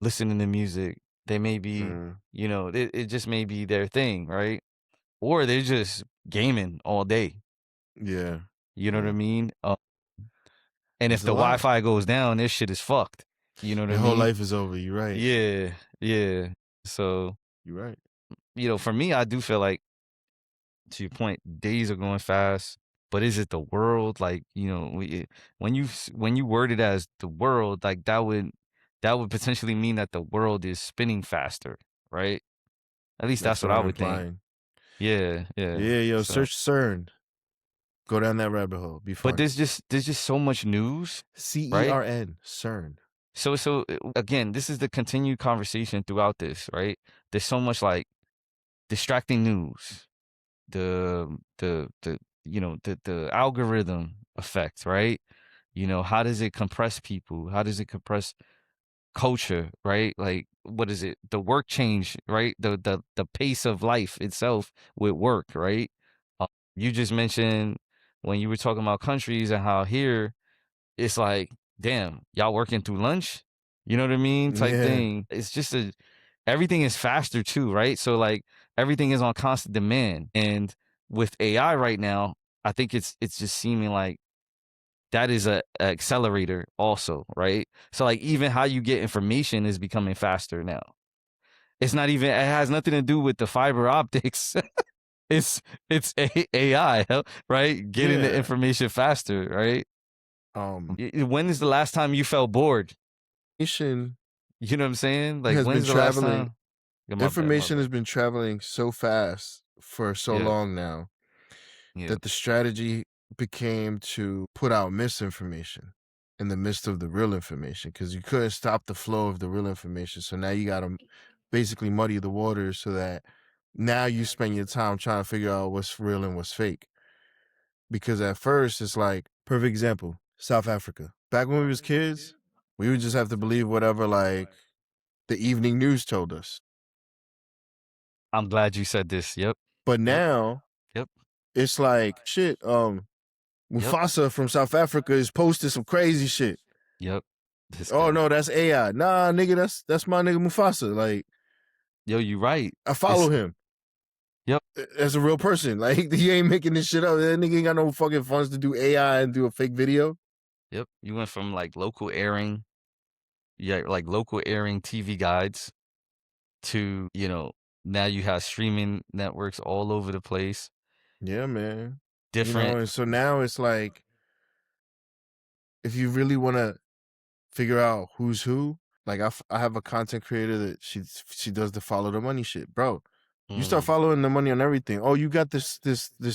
listening to music, they may be, Mm, it just may be their thing, right? Or they're just gaming all day. yeah. You know what I Yeah. mean? And if It's a the lot. Wi-Fi goes down, this shit is fucked. You know what I Your whole mean? life is over. You're right. Yeah, yeah. So, You're right. for me, I do feel like, to your point, days are going fast, but is it the world? Like, when you word it as the world, like that would potentially mean that the world is spinning faster, right? At least that's That's what what I I'm would think. implying. Yeah, yeah. Yeah, yo, So, search CERN. Go down that rabbit hole. Be but fun. there's just so much news, right? CERN. CERN. So again, this is the continued conversation throughout this, right? There's so much like distracting news, the algorithm effect, right? How does it compress people? How does it compress culture, right? Like, what is it? The work change, right? The pace of life itself with work, right? You just mentioned when you were talking about countries and how here it's like, damn, y'all working through lunch? You know what I mean? Type Yeah. thing. It's just everything is faster too, right? So like everything is on constant demand. And with AI right now, I think it's just seeming like that is a accelerator also, right? So like even how you get information is becoming faster now. It has nothing to do with the fiber optics. It's AI, right? Getting the Yeah. information faster, right? Um, When is the last time you felt bored? information You know what I'm saying? Like, has been when's the last traveling. time? Yeah, my bad, my Information bad. has been traveling so fast for so Yeah, long now yeah. that the strategy became to put out misinformation in the midst of the real information because you couldn't stop the flow of the real information. So now you got to basically muddy the waters so that now you spend your time trying to figure out what's real and what's fake. Because at first it's like, perfect example, South Africa. Back when we was kids, we would just have to believe whatever like the evening news told us. I'm glad you said this. Yep, But yep, now yep. it's like shit. Yep. Mufasa from South Africa is posting some crazy shit. Yep. This Oh guy. no, that's AI. Nah, nigga, that's my nigga Mufasa. Like, Yo, you right. I follow It's him yep. as a real person. Like, he ain't making this shit up. That nigga ain't got no fucking funds to do AI and do a fake video. Yep. You went from like local airing, yeah, like local airing TV guides to, now you have streaming networks all over the place. Yeah, man. Different. And so now it's like, if you really want to figure out who's who, like I have a content creator that she does the follow the money shit, bro. You start following the money on everything. Oh, you got this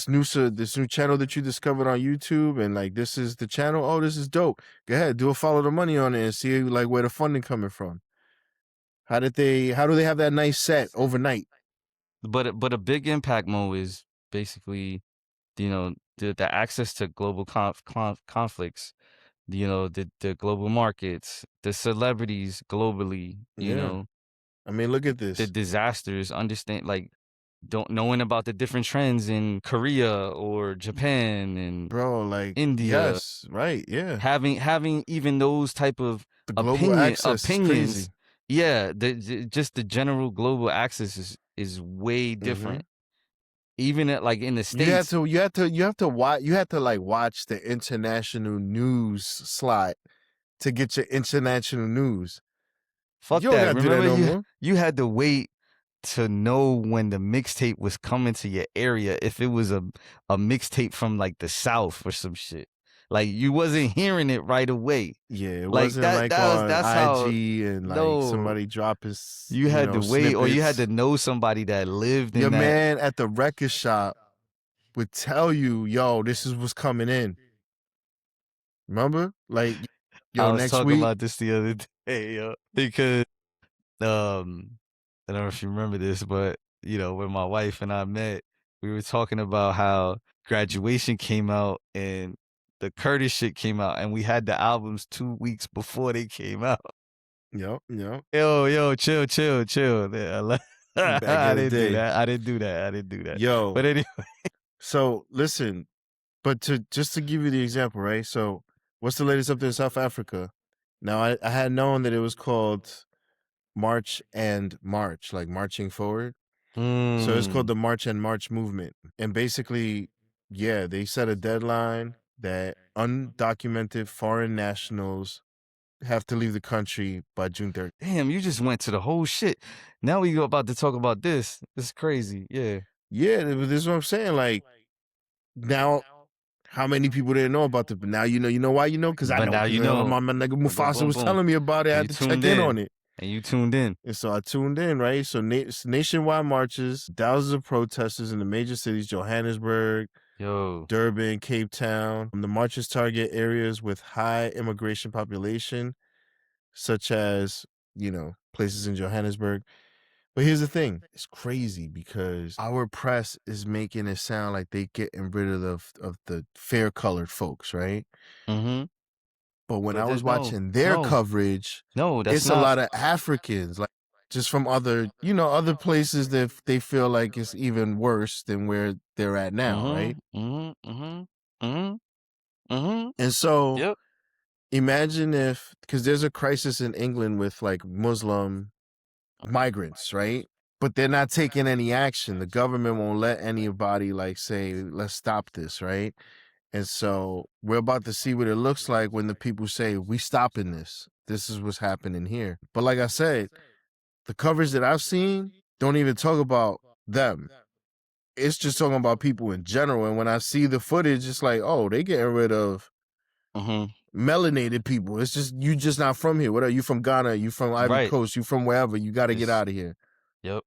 new channel that you discovered on YouTube, and like this is the channel. Oh, this is dope. Go ahead, do a follow the money on it and see like where the funding coming from. How do they have that nice set overnight? But a big impact mode is basically, the access to global conflicts, the global markets, the celebrities globally, Yeah. I mean, look at the this. disasters, understand, like, don't knowing about the different trends in Korea or Japan and Bro, like, India, yes, right, yeah. having even those type of The global access is opinions, crazy. yeah, just the general global access is way different. Mm-hmm. Even at like in the You have States, to watch. You have to like watch the international news slot to get your international news. You fuck don't that. gotta do that Remember, no more. you had to wait to know when the mixtape was coming to your area if it was a mixtape from like the South or some shit. Like you wasn't hearing it right away. Yeah, it Like wasn't like on that's how. IG and like No, somebody dropping you had to wait, or you had snippets. to know somebody that lived Your in that. man at the record shop would tell you, "Yo, this is what's coming in." Remember? Like, I yo, was next talking week. about this the other day, because I don't know if you remember this, but when my wife and I met, we were talking about how Graduation came out and the Curtis shit came out, and we had the albums 2 weeks before they came out. Yep. Yo, chill, chill, chill. Back I in the didn't do day. that. I didn't do that. I didn't do that. Yo, But anyway, so listen, but to give you the example, right? So what's the latest update in South Africa? Now I had known that it was called March and March, like marching forward. So it's called the March and March movement. And basically, yeah, they set a deadline that undocumented foreign nationals have to leave the country by June 30th. damn, you just went to the whole shit. Now we go about to talk about this. This is crazy. Yeah. Yeah, this is what I'm saying. Like, now, how many people didn't know about this? But now you know why you know? Because I But know, now because you know. my nigga Boom, boom, Mufasa boom, was boom. telling me about it. I And had you to check tuned in in. on it. And you tuned in. And so I tuned in, right? So nationwide marches, thousands of protesters in the major cities, Johannesburg, Durban, Cape Town. The marches target areas with high immigration population, such as, places in Johannesburg. But here's the thing. It's crazy because our press is making it sound like they getting rid of the fair-colored folks, right? Mm-hmm. But when I was No, watching their coverage, no, that's it's a not. lot of Africans, like just from other places that they feel like it's even worse than where they're at now, right? And so Yep. imagine if, because there's a crisis in England with like Muslim migrants, right? But they're not taking any action. The government won't let anybody like say, let's stop this, right? And so we're about to see what it looks like when the people say, we stopping this. This is what's happening here. But like I said, the coverage that I've seen don't even talk about them. It's just talking about people in general. And when I see the footage, it's like, oh, they getting rid of melanated people. It's just, you just not from here. What are you, from Ghana? You from Ivory Coast? You from wherever? You got to get out of here. Yep.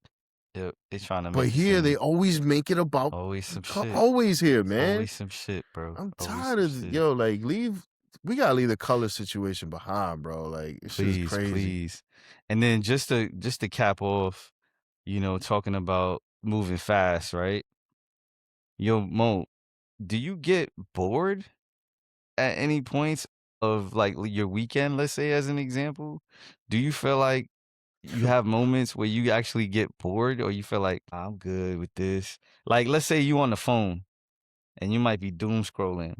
They're trying to make But it here, seem they always make it about always some shit. always here, man. Always some shit, bro. I'm Always tired of shit. yo, like we gotta leave the color situation behind, bro. Like it's just crazy. Please. And then just to cap off, talking about moving fast, right? Yo, Mo, do you get bored at any points of like your weekend, let's say as an example? Do you feel like you have moments where you actually get bored, or you feel like, I'm good with this? Like, let's say you on the phone and you might be doom scrolling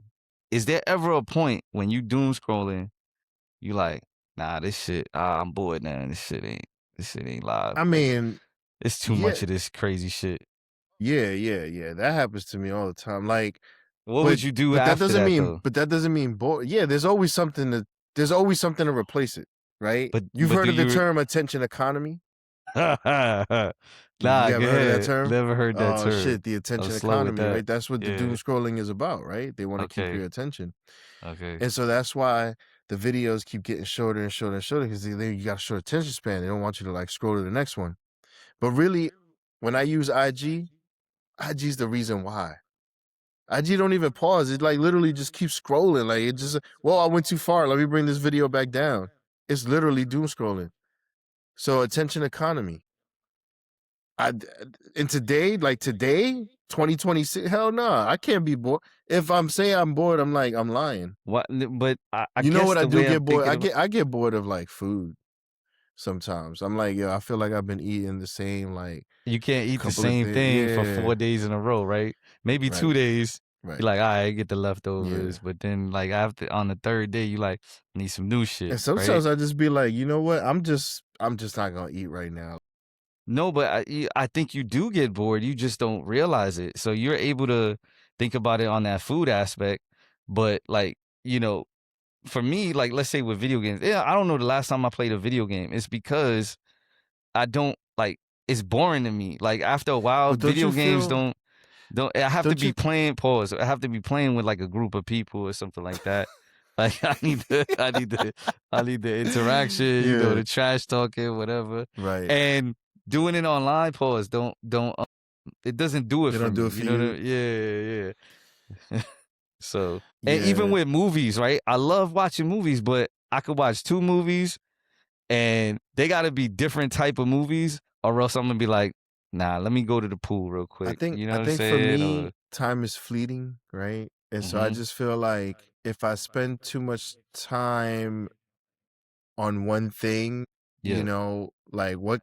is there ever a point when you doom scrolling, you like, nah, this shit, I'm bored now. This shit ain't live. I Like, mean, it's too yeah, much of this crazy shit. yeah. That happens to me all the time. Like, What but would you do but that after doesn't that mean though? bored. Yeah, there's always something to replace it, right? You've But heard do of the you term attention economy? Nah, You go ever heard of that ahead. term? Never heard that Oh term. shit, the I'm attention slow with economy, that. right? That's what the doom Yeah. scrolling is about, right? They want to keep Okay. your attention. Okay. And so that's why the videos keep getting shorter and shorter and shorter, because you got a short attention span. They don't want you to like scroll to the next one. But really, when I use IG's the reason why. IG don't even pause. It like literally just keeps scrolling. Like it just, well, I went too far. Let me bring this video back down. It's literally doom scrolling. So attention economy. And today, 2026, hell no, I can't be bored. If I'm saying I'm bored, I'm lying. What? But I You know guess what I the do way I'm get bored? thinking about. I get bored of like food sometimes. I'm like, yo, I feel like I've been eating the same like You can't eat the couple of same things. thing for 4 Yeah, days in a row, right? Maybe 2 right, days. right. You're like, all right, get the Yeah. leftovers. But then, like, after on the 3rd day, you like, need some new shit, And right? sometimes I just be like, you know what? I'm just not gonna eat right now. No, but I think you do get bored. You just don't realize it. So you're able to think about it on that food aspect. But, like, you know, for me, like, let's say with video games, yeah, I don't know the last time I played a video game. It's because I don't, like, it's boring to me. Like, after a while, But don't video you games feel? don't. I have to Don't be you? playing. Pause. I have to be playing with like a group of people or something like that. Like I need the interaction. You know, Yeah, the trash talking, whatever, right. and doing it online. Pause. Don't. It doesn't do it They for don't do me. it You for know. you. Yeah. So, and even Yeah. with movies, right? I love watching movies, but I could watch 2 movies, and they got to be different type of movies, or else I'm gonna be like, nah, let me go to the pool real quick. You know I what I'm think for saying? Or me, time is fleeting, right? And so I mm-hmm. just feel like if I spend too much time on one thing, Yeah. like what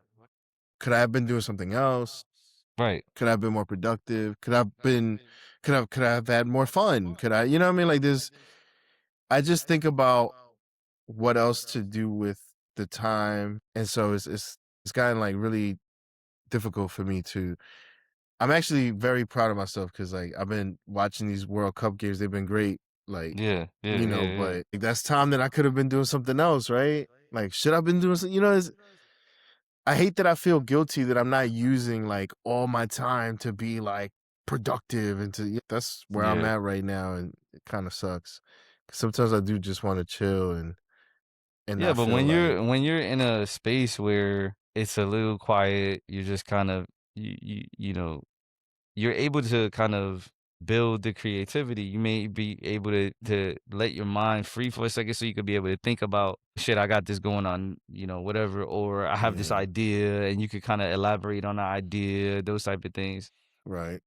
could I have been doing something else? Right. Could I have been more productive? Could I have had more fun? Could I, you know what I mean? Like I just think about what else to do with the time. And so it's gotten like really difficult for me to. I'm actually very proud of myself because like I've been watching these World Cup games. They've been great. Like, Yeah. but like, that's time that I could have been doing something else, right? Like, should I been doing something? I hate that I feel guilty that I'm not using like all my time to be like productive and that's where I'm Yeah. at right now, and it kind of sucks. 'Cause sometimes I do just want to chill and Yeah, not but feel like when you're in a space where it's a little quiet, you're just kind of you know, you're able to kind of build the creativity. You may be able to let your mind free for a second so you could be able to think about shit, I got this going on, you know, whatever, or I have this yeah, idea and you could kind of elaborate on the idea, those type of things. right,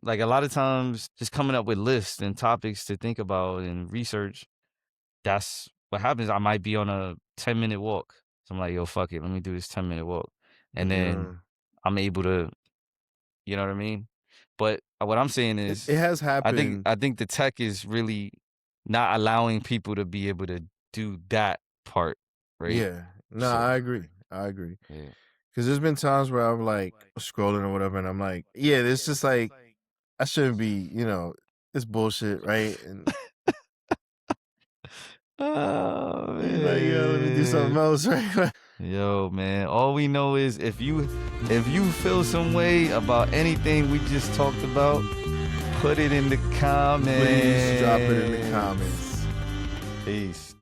Like a lot of times just coming up with lists and topics to think about and research, that's what happens. I might be on a 10-minute walk. So I'm like, yo, fuck it. Let me do this 10-minute walk. And then yeah. I'm able to, you know what I mean? But what I'm saying is It has happened. I think the tech is really not allowing people to be able to do that part, right? Yeah, no, So I agree. I agree. yeah. Because there's been times where I'm like scrolling or whatever, and I'm like, yeah, it's just like I shouldn't be, it's bullshit, right? And Oh you're like, yeah, let me do something man. else, right? Yo, man. All we know is if you feel some way about anything we just talked about, put it in the comments. Please drop it in the comments. Peace.